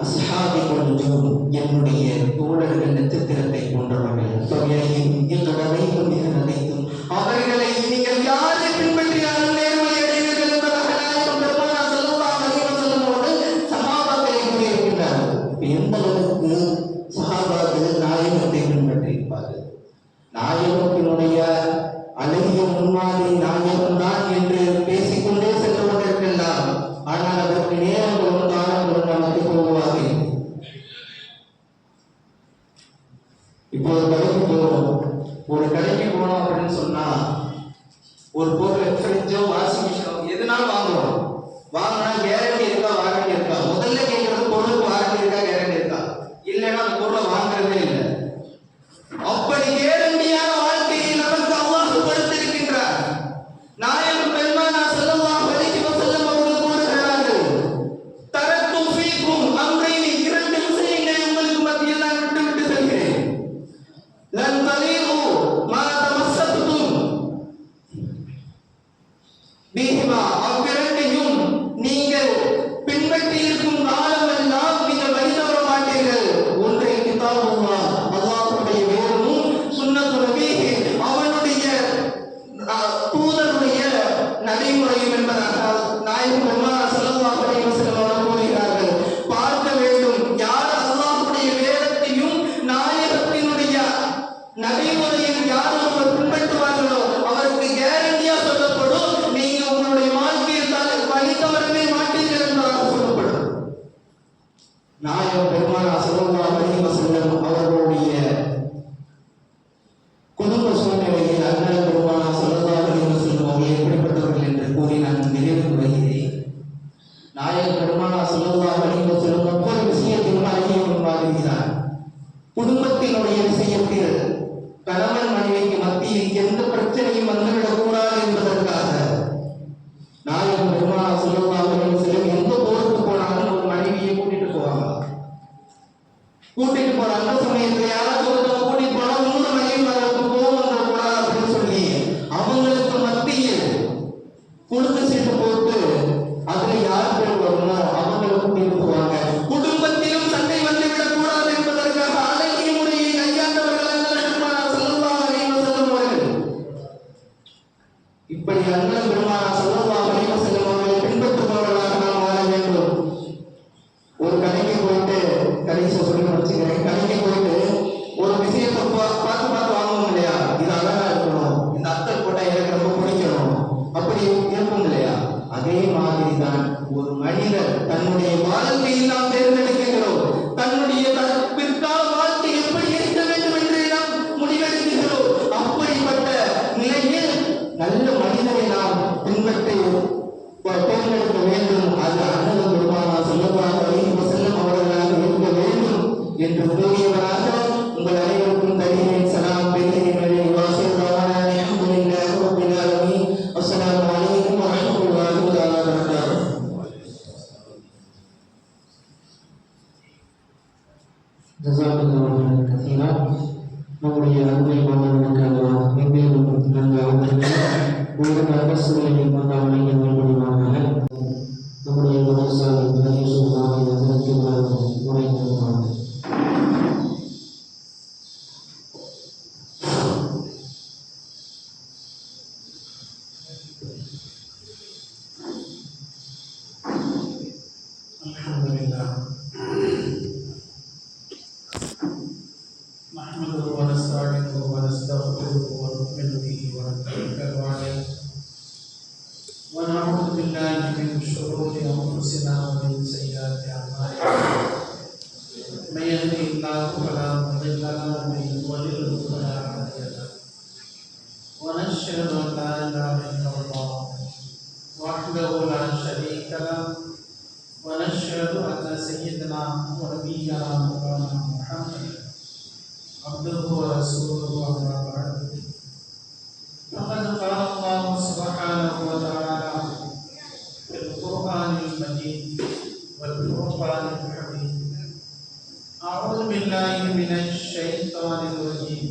அஸ்ஹாபி கொஞ்சம் என்னுடைய தோழர்கள் நட்சத்திரத்தை போன்றவர்கள். அவர்களை நீங்கள் யாரை பின்பற்றினாலும் நேர்வழி அடைவீர்கள் என்பதாக நாயகம் பெருமானார் ஸல்லல்லாஹு அலைஹி வஸல்லம் அவர்கள் சஹாபாக்களை கூறியிருக்கிறார்கள். எந்த அளவுக்கு சஹாபாக்கள் நாயகத்தை பின்பற்றியிருப்பார்கள்? நாயகத்தினுடைய அழகிய முன்மாதிரி நாயகம் தான் என்று பேசிக்கொண்டே சென்று கொண்டிருக்கலாம். ஆனால் அதற்கு நேரங்களும் காலங்களும் நமக்கு போகுவாக. இப்போ ஒரு கடைக்கு போனோம் அப்படின்னு சொன்னா ஒரு பொருள் ஃப்ரிட்ஜோ வாஷிங் மிஷினோ எதுனாலும் வாங்குறோம். வாங்கினா கேரண்டி இருக்கா, வாரண்டி இருக்கா? முதல்ல கேட்கறது பொருளுக்கு வாரண்டி இருக்கா, கேரண்டி இருக்கா? இல்லைன்னா அந்த பொருளை வாங்குறதே இல்லை. அப்படி கேரண்டியான வாழ்க்கையை நமக்கு அல்லாஹ் கொடுத்திருக்கின்றார். நாயகம் பெருமானார் ஸல்லல்லாஹு அலைஹி வஸல்லம் அவர்கள் கூறுகிறார்கள், தரத்து ஃபீக்கும் அம்ரைனி, 2 விஷயங்களை உங்களுக்கு மத்தியில் நான் விட்டு செல்கிறேன். லன் தலீஹு மா தமஸ்ஸக்தும் பிஹிமா, அவ்விரண்டையும் நீங்கள் பின்பற்றி இருக்கும் காலமெல்லாம் நீங்கள் வழி தவற மாட்டீர்கள். ஒன்றை கிதாபுல்லாஹ், அல்லாஹ்வுடைய வேதமும், சுன்னத்து நபிஹி, அவனுடைய தூதருடைய நடைமுறையும் என்பதாக நாயகம் பெருமானார் ஸல்லல்லாஹு அலைஹி வஸல்லம் அவர்கள் கூறுகிறார்கள். பார்க்க வேண்டும், யார் அல்லாஹ்வுடைய வேதத்தையும் நாயகத்தினுடைய நடைமுறையில் யார் ஒருவர் பின்பற்றுவார்களோ அவருக்கு கேரண்டியா சொல்லப்படும், நீங்க உங்களுடைய வாழ்க்கையில் வழி தவறவே மாட்டீர்கள் என்பதாக சொல்லப்படும். நாயகம் பெருமானார் ஸல்லல்லாஹு அலைஹி வஸல்லம் அவர்களுடைய குடும்ப சூழ்நிலையில் அண்ணன் பெருமானார் ஸல்லல்லாஹு அலைஹி வஸல்லம் அவர்கள் எப்படிப்பட்டவர்கள் என்று கூறி நான் நிறைவு வருகிறேன். நாயகம் பெருமானார் ஸல்லல்லாஹு அலைஹி வஸல்லம் ஒவ்வொரு விஷயத்திலும் அழகிய முன்மாதிரிதான். குடும்பத்தினுடைய விஷயத்தில் கணவன் மனைவிக்கு மத்தியில் எந்த பிரச்சனையும் வந்துவிடக் கூடாது என்பதற்காக நாயகம் பெருமானார் ஸல்லல்லாஹு அலைஹி வஸல்லம் எந்த போருக்கு போனாலும் ஒரு மனைவியை கூட்டிட்டு போவாங்க. கூட்டிட்டு போற அந்த சமயத்துல யாராவது ஒருத்தவங்க கூட்டிட்டு போனா இன்னொரு மனைவி அவருக்கு கோபம் வந்துடக்கூடாது அப்படின்னு சொல்லி அவங்களுக்கு மத்தியில் குடும்ப சீட்டு போட்டு அதுல யார் பேர் வருமோ அவங்களை கூட்டிட்டு போவாங்க. குடும்பத்திலும் சண்டை வந்துவிடக் கூடாது என்பதற்காக அழகிய முறையை கையாண்டவர்கள் அண்ணல் பெருமானார் ஸல்லல்லாஹு அலைஹி வஸல்லம் அவர்கள். இப்படி அண்ணல் பெருமானார் ஸல்லல்லாஹு அலைஹி வஸல்லம் அவர்களை பின்பற்றுபவர்களாக நாம் வாழ வேண்டும். ஒரு கடைக்கு போயிட்டு, கடைசி சொல்லி முடிச்சுக்கிறேன், கடைக்கு போயிட்டு ஒரு விஷயத்தை பார்த்து வாங்குவோம் இல்லையா? இது அழகா இருக்கணும், இந்த அத்தர் போட்டா எனக்கு ரொம்ப பிடிக்கணும், அப்படி இருக்கும் இல்லையா? அதே மாதிரி தான் ஒரு மனிதர் தன்னுடைய வாழ்க்கையில் நாம் தேர்ந்தெடுக்கிறோம். தன்னுடைய பிற்கால வாழ்க்கை எப்படி இருக்க வேண்டும் என்று நாம் முடிவெடுக்கிறோம். அப்படிப்பட்ட நிலையில் நல்ல மனிதரை நாம் பின்பற்றி தேர்ந்தெடுக்க வேண்டும். அது அண்ணல் பெருமானார் ஸல்லல்லாஹு அலைஹி வஸல்லம் அவர்களாக இருக்க வேண்டும் என்று கூறியவராக உங்கள் அனைவருக்கும் தருகிறேன். சலாம் பெறுகிறேன். வாசியல்லாஹு அல்ஹம்துலில்லாஹி ரப்பில் ஆலமீன். அஸ்ஸலாமு அலைக்கும் வரஹ்மத்துல்லாஹி வபரகாத்துஹு.
ஜஸாக்கல்லாஹு கஸீரா. நம்முடைய அருமை மாணவர்களுக்காக வெவ்வேறு நல்ல அவர்களுக்கு உலக அரசுகளை கொண்ட வணிக மேம்படுவாங்க. நம்முடைய மனசாலை பிரதேசமாக அதற்கு உரை தருவாங்க.
அல்ஹம்துலில்லாஹ் நஹ்மதுஹு வ நஸ்தஈனுஹு வ நஸ்தக்ஃபிருஹு வ நு'மினு பிஹி வ நத்தவக்கலு அலைஹி வ நஊது பில்லாஹி மின் ஷுரூரி அன்ஃபுஸினா வ மின் ஸய்யிஆத்தி அஅமாலினா மை யஹ்திஹில்லாஹு ஃபலா முضل லஹு வ மை யுضلل ஃபலா ஹாதிய லஹு வ நஷ்ஹது அன் லா இலாஹா இல்லல்லாஹ் வஹ்தஹு லா ஷரீக லஹு ونشهد أن سيدنا ونبينا مولانا محمد عبده ورسوله أما بعد فقد قال الله سبحانه وتعالى في القرآن المجيد والفرقان الحميد أعوذ بالله من الشيطان الرجيم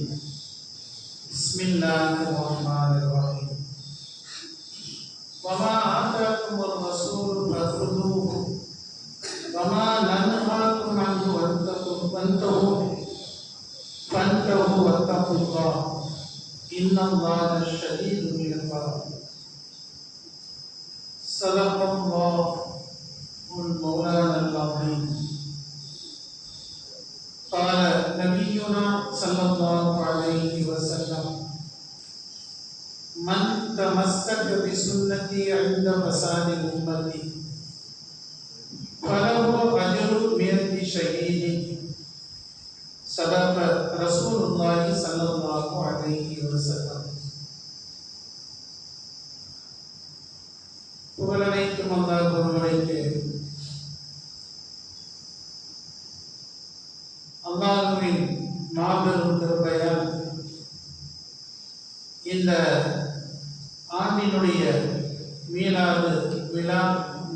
بسم الله الرحمن الرحيم وما آتاكم الرسول فخذوه وما نهاكم عنه فانتهوا واتقوا الله إن الله شديد العقاب صدق الله المولانا العظيم قال نبينا صلى الله عليه وسلم من تمسك بسنتي عند فساد أمتي فله أجر 100 شهيد صدق رسول الله صلى الله عليه وسلم. புகழனைத்தும் அல்லாஹ் ஒருவனுக்கே. அல்லாஹ்வின் மாபெரும் கிருபையால் இந்த ஆண்டினுடைய மீலாது விழா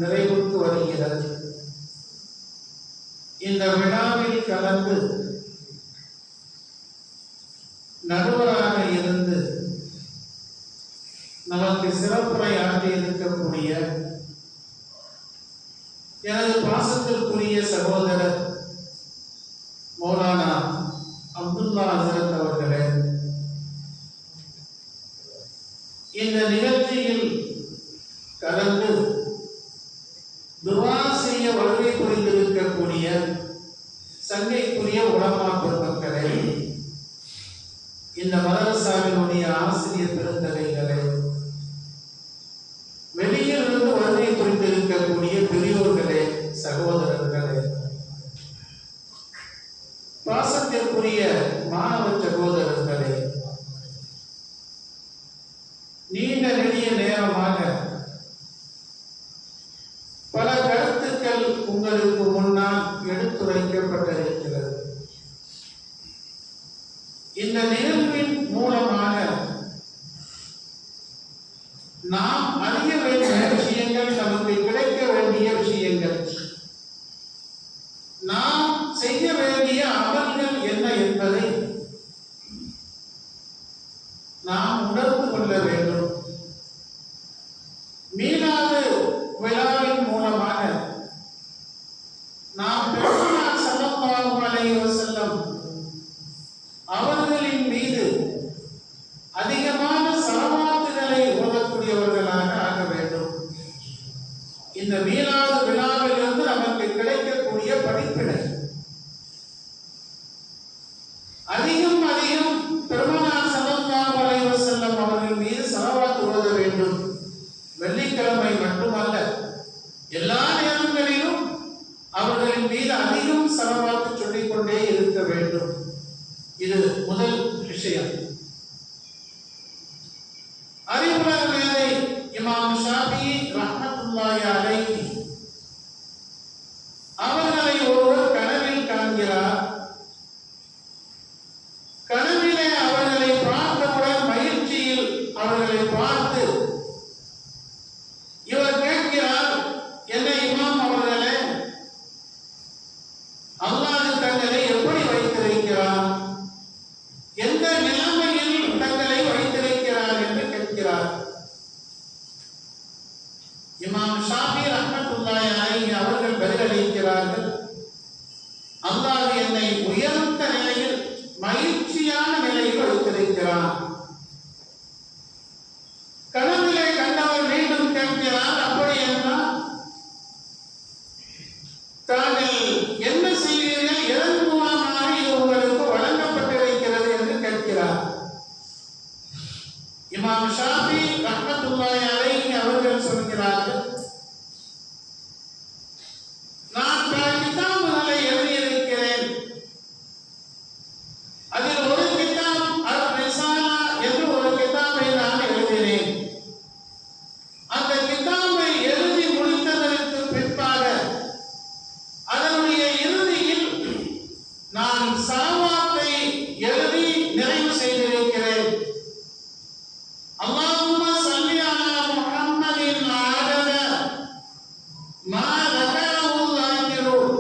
நிறைவுக்கு வருகிறது. இந்த விழாவில் கலந்து நடுவராக இருந்து நமக்கு சிறப்புரை ஆற்றி இருக்கக்கூடிய எனது பாசத்திற்குரிய சகோதரர் மௌலானா அப்துல்லா ஹசரத் அவர்களே, இந்த நிகழ்ச்சியில் கலந்து துஆ செய்ய வருகை புரிந்திருக்கக்கூடிய சங்கைக்குரிய உலமா பெருமக்களே, இந்த மதரசாவினுடைய ஆசிரியர் பெருந்தகைகளே, வெளியிலிருந்து வருகை புரிந்திருக்கக்கூடிய பெரியோர்களே, சகோதரர்களே, பாசத்திற்குரிய மாணவ சகோதரர்களே, நீண்ட நெடிய நேரமாக பல கருத்துக்கள் உங்களுக்கு முன்னால் எடுத்துரைக்கப்பட்டிருக்கிறது. இந்த நிகழ்வின் மூலமாக நாம் அறிய வேண்டிய விஷயங்கள், நமக்கு கிடைக்க வேண்டிய விஷயங்கள், நாம் செய்ய வேண்டிய அமல்கள் என்ன என்பதை நாம் உணர்ந்து கொள்ள வேண்டும். மீலாது விழாவின் மூலமாக நாம் பெருமானார் ஸல்லல்லாஹு அலைஹி வஸல்லம் அவர்களின் மீது அதிகமான ஸலவாத்துகளை ஓதக்கூடியவர்களாக ஆக வேண்டும். இந்த மீலாது விழாவிலிருந்து நமக்கு கிடைக்கக்கூடிய படிப்பினை அதிகம் அதிகம் பெருமானார் ஸல்லல்லாஹு அலைஹி வஸல்லம் அவர்கள் மீது வைத்திருக்கிறார்? எந்த நிலைமையில் தங்களை வைத்திருக்கிறார் என்று கேட்கிறார். இமாம் ஷாஃபி ரஹ்மத்துல்லாஹி அலைஹி அவர்கள் பதிலளிக்கிறார்கள், அல்லாஹ் என்னை உயர்ந்த நிலையில் மகிழ்ச்சியான நிலையில் வைத்திருக்கிறார். கனவிலே கண்டவர் மீண்டும் கேட்கிறார், அப்படி என்றால் தாங்கள் என்ன செய்வீர்கள், எதன் மூலமாக இது உங்களுக்கு வழங்கப்பட்டிருக்கிறது என்று கேட்கிறார். இமாம் ஷாஃபி ரஹ்மத்துல்லாஹி அலைஹி அவர்கள் சொல்கிறார்கள், நான் பல கிதாபுகளை எழுதியிருக்கிறேன். அதில் ஒரு கிதாப் அர்-ரிசாலா என்று ஒரு கிதாபை நான் எழுதினேன். அந்த கிதாபை எழுதி முடித்ததற்கு பிற்பாக அதனுடைய இறுதியில் நான் ஸலவாத்தை எழுதி நிறைவு செய்திருக்கிறேன். அல்லாஹும்ம ஸல்லி அலா முஹம்மதின் ஆதத மா ذكره الذاكرون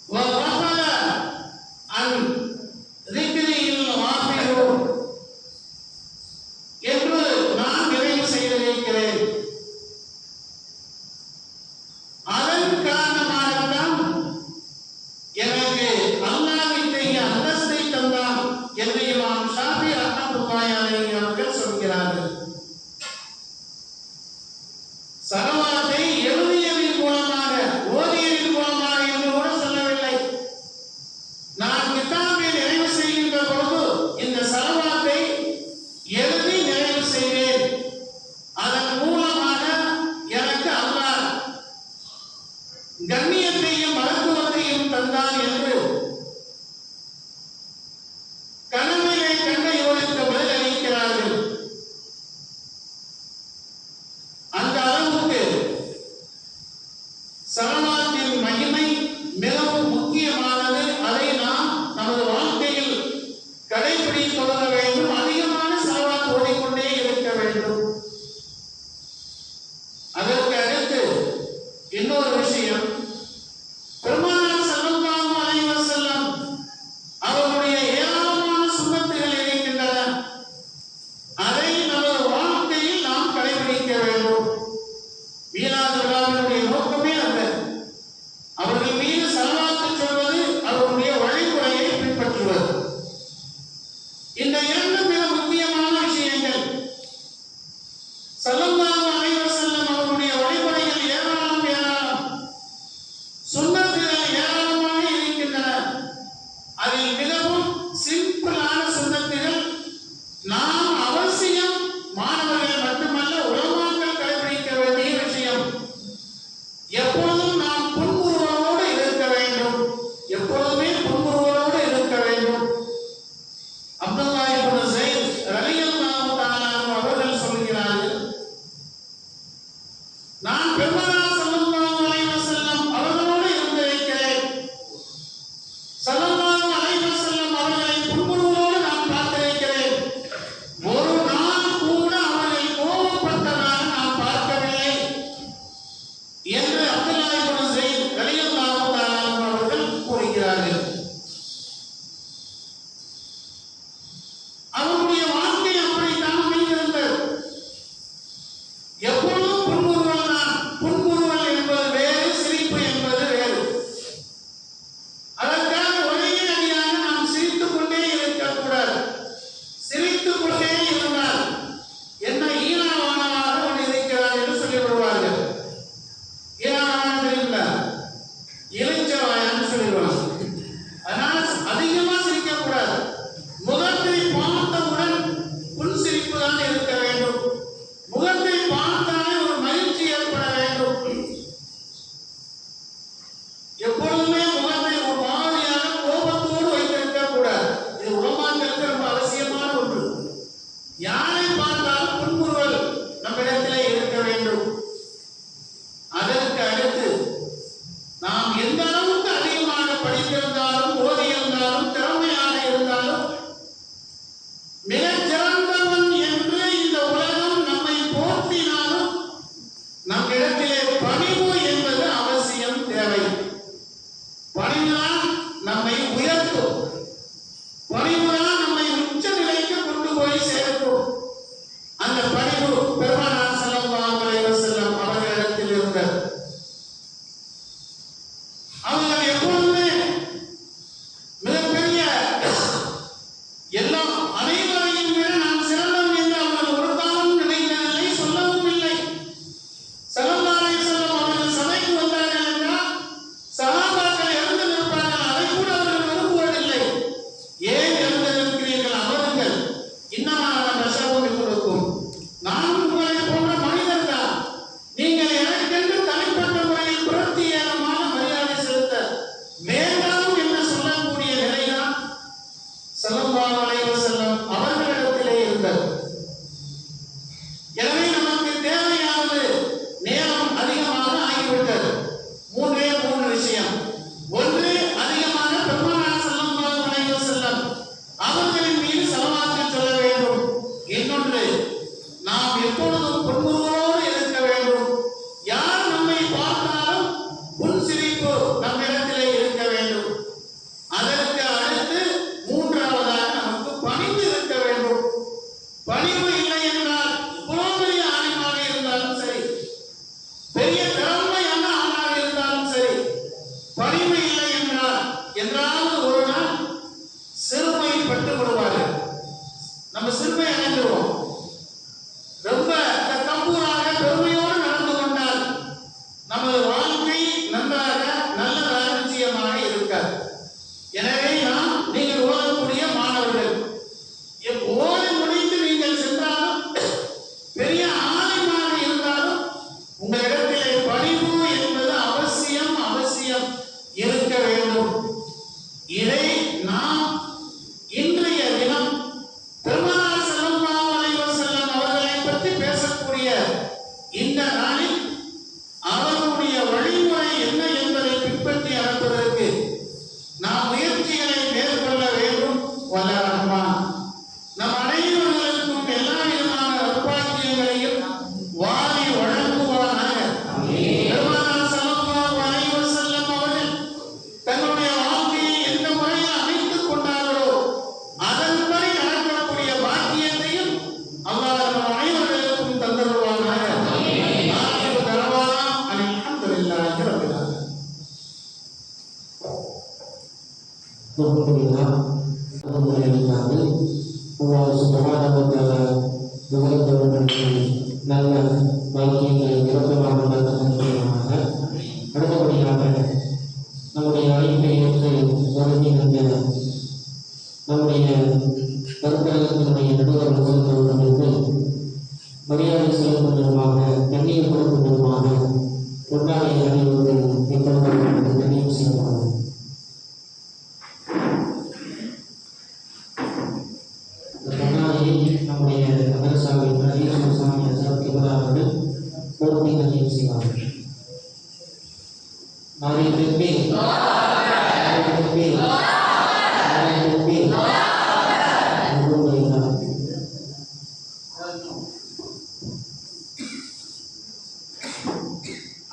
وغفل عن ذكره الغافلون என்று நான் நிறைவு செய்திருக்கிறேன். அதன் காரணமாகத்தான் எனக்கு அல்லாஹ்வுடைய அந்தஸ்தை தந்தான் என்று இமாம் ஷாஃபி ரஹ்மத்துல்லாஹி அலைஹி அவர்கள் சொல்கிறார்கள். ஸலவாத்தை எழுதியதின் மூலமாக, ஓதியதின் மூலமாக என்று கூட சொல்லவில்லை. நான் கிதாபை நிறைவு செய்கின்ற பொழுது இந்த ஸலவாத்தை எழுதி நிறைவு செய்தேன். அதன் மூலமாக எனக்கு அல்லாஹ் கண்ணியத்தையும் மகத்துவத்தையும் தந்தான் என்று கனவிலே கண்ட இவருக்கு பதிலளிக்கிறார்கள். அந்த அளவுக்கு ஸலவாத்தின் மகிமை மிகவும் முக்கியமானது. அதை நாம் நமது வாழ்க்கையில் கடைபிடித்து தொடர வேண்டும். அதிகமான ஸலவாத் ஓதிக்கொண்டே இருக்க வேண்டும். அதற்கு அடுத்து இன்னொரு விஷயம், பெருமானார் ஸல்லல்லாஹு அலைஹி வஸல்லம் அவருடைய ஏராளமான சுன்னத்துகள் இருக்கின்றன. அதை நமது வாழ்க்கையில் நாம் கடைபிடிக்க வேண்டும். மீலாது விழாவினுடைய நோக்கமே அல்ல, அவர்கள் மீது ஸலவாத்து சொல்வது, அவருடைய வழிமுறையை பின்பற்றுவது. இந்த இரண்டு மிக முக்கியமான விஷயங்கள். ஸல்லல்லாஹு அலைஹி வஸல்லம் அவருடைய வழிமுறைகள் ஏராளம், சுன்னத்துகள் ஏராளமாக இருக்கின்றன. அதில் மிகவும் சிம்பிளான சுன்னத்துகள் நாம் அவசியம் மாணவர்கள் மட்டுமல்ல உலமாக்கள் கடைபிடிக்க வேண்டிய விஷயம். எப்பொழுதும் நாம் புன்முறுவலோடு இருக்க வேண்டும். எப்பொழுதுமே புன்முறுவலோடு இருக்க வேண்டும். அப்துல்லாஹ் இப்னு ஸைத் ரலியல்லாஹு தஆலா அவர்கள் சொல்கிறார்கள், நான் பெருமானார் ஸல்லல்லாஹு அலைஹி வஸல்லம் அவர்களோடு இருந்திருக்கிறேன். ஸல்லல்லாஹு அலைஹி வஸல்லம் அவர்களை புன்முறுவலோடு நான் பார்த்திருக்கிறேன். ஒரு நாள் கூட அவர்கள் கோபப்பட்டதாக நான் பார்க்கவில்லை என்று அப்துல்லாஹ் இப்னு ஸைத் ரலியல்லாஹு தஆலா அவர்கள் கூறுகிறார்கள். அவருடைய வாழ்க்கை அப்படித்தான் அமைந்திருந்தது. எப்பொழுதும் புன்முறுவல் தான். புன்முறுவல் என்பது வேறு, சிரிப்பு என்பது வேறு. அதற்காக ஒரே அடியாக நாம் சிரித்துக் கொண்டே இருக்கக்கூடாது. சிரித்துக் கொண்டே இருந்தால் என்ன ஈனாவானமாக ஒன்று இருக்கிறார் என்று சொல்லிவிடுவார்கள். ஈனாவான தெரியுங்களா? இளைஞவாயான்னு சொல்லிடுவாங்க. அதனால அதிகமா சிரிக்கக்கூடாது. முகத்தை பார்த்தவுடன் புன்சிரிப்பு தான் இருக்க வேண்டும். முகத்தை பார்த்தாலே ஒரு மகிழ்ச்சி ஏற்பட வேண்டும். எப்பொழுதுமே முகத்தை ஒரு மாதிரியாக கோபத்தோடு வைத்திருக்க கூடாது. இது உலமாக்களுக்கு ரொம்ப அவசியமான ஒன்று. யாரை பார்த்தாலும் புன்முறுவல் நம்மிடத்திலே இருக்க வேண்டும். அதற்கு அடுத்து நாம் எந்த அளவுக்கு அதிகமாக
அளித்தார்கள். அல்லாஹ் சுப்ஹானஹு வ தஆலா விவரத்தவர்களுக்கு நல்ல வாழ்க்கையை இறக்கமாக நடத்துவதற்காக அடுத்தபடியாக நம்முடைய அழைப்பை ஏற்று வருகை தந்த நம்முடைய கருத்தரங்கத்தினுடைய நடுவர் அவர்களுக்கு மரியாதை செலுத்தும் விதமாக கண்ணியம் கொடுக்கும் விதமாக பொன்னாடை அணிவது எப்பொழுது கண்ணியம் செய்யப்படும். இந்த பொன்னாடையை நம்முடைய மதரசாவின் ரஹீம் சாமி அசாத் கிபரா அவர்கள் போர்த்தி கண்ணியம் செய்வார்கள். நாளை திருப்பி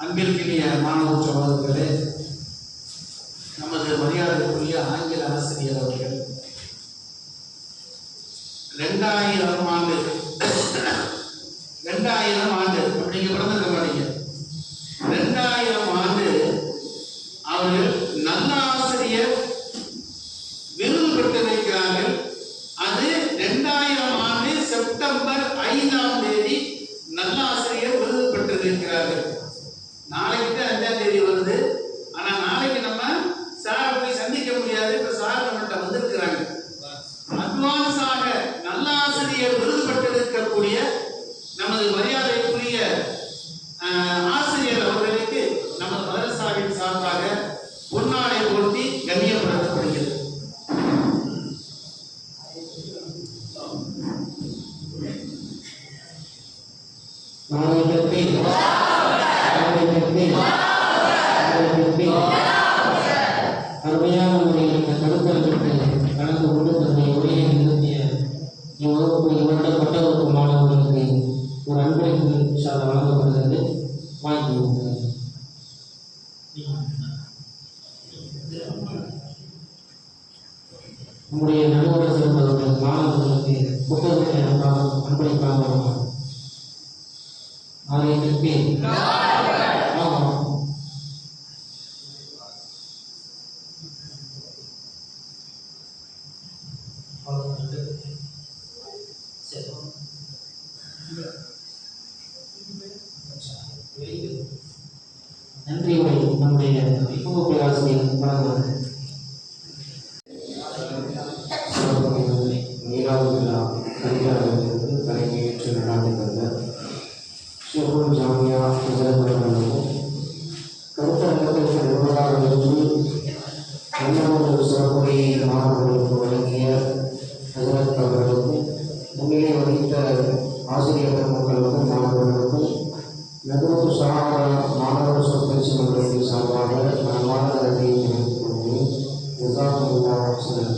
அன்பிற்கினிய மாணவ சகோதரர்களே, நமது மரியாதைக்குரிய ஆங்கில ஆசிரியர் அவர்கள் 2000 ஆண்டு அப்படிங்க பிறந்திருக்க மாட்டீங்க. 2000 ஆண்டு அவர்கள் நல்ல ஆசிரியர் விருது பெற்றிருக்கிறார்கள். அது 2000 ஆண்டு செப்டம்பர் 5ஆம் தேதி நல்ல ஆசிரியர் விருது பெற்றிருக்கிறார்கள். நாளைக்கு தான் 5ஆம் தேதி வருது. ஆனா நாளைக்கு நம்ம சாரை போய் சந்திக்க முடியாது. இப்ப சார் நம்மகிட்ட வந்திருக்கிறாங்க. அட்வான்ஸாக நல்ல ஆசிரியர் விருது பெற்றிருக்கக்கூடிய நமது மரியாதைக்குரிய ஆசிரியர் அவர்களுக்கு நமது மதரசாவின் சார்பாக பொன்னாடை போட்டி கண்ணியப்படுத்தப்படுகிறது.
அருமையான முறையில் இந்த கருத்தரங்கிற்கு கலந்து கொண்டு தன்னை உரையை நிறுத்திய இவ்வருட பட்ட வகுப்பு மாணவர்களுக்கு ஒரு அன்பளிப்பு சாலை வழங்கப்படுகிறது. வாங்கிக்கொள்ளுங்கள். நம்முடைய நடுவரை சேர்ந்தவர்கள் மாணவர்களுக்கு புத்தகத்தை அன்பளிப்பாக வருவார். நாளை திருப்பி நன்றி உரை நம்முடைய வகுப்பு ஆசிரியர் வழங்குவார்.
மீராது விழா கல்வியாளர்களுக்கு தலைமையேற்று நடாத்தி தந்த ஷேகுல் ஜாமியா அவர்களுக்கும் கருத்தரங்கத்திற்கு நிபுணராக இருந்து நல்ல ஒரு சிறப்புரையை மாணவர்களுக்கு வழங்கிய ஹசரத் அவர்களுக்கும் முன்னிலை வகித்த ஆசிரியர் பெருமக்களுக்கும் மாணவர்களுக்கும் நகரத்து சகாரா மாணவர் சொற்பயிற்சி மன்றத்தின் சார்பாக மனமான நன்றியை தெரிவித்துக் கொள்கிறேன். ஜஸாக்குமுல்லாஹ் ஹைரன்.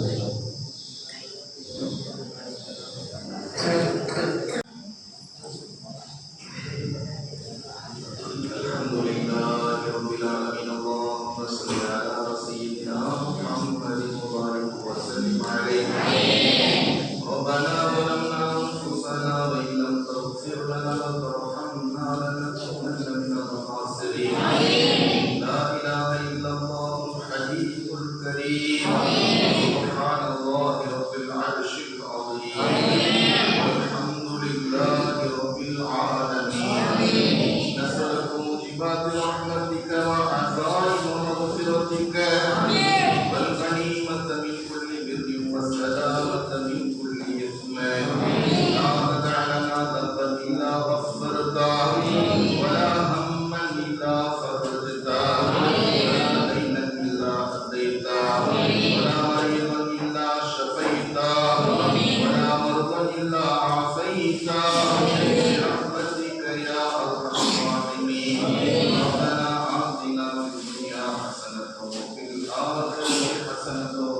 حسنة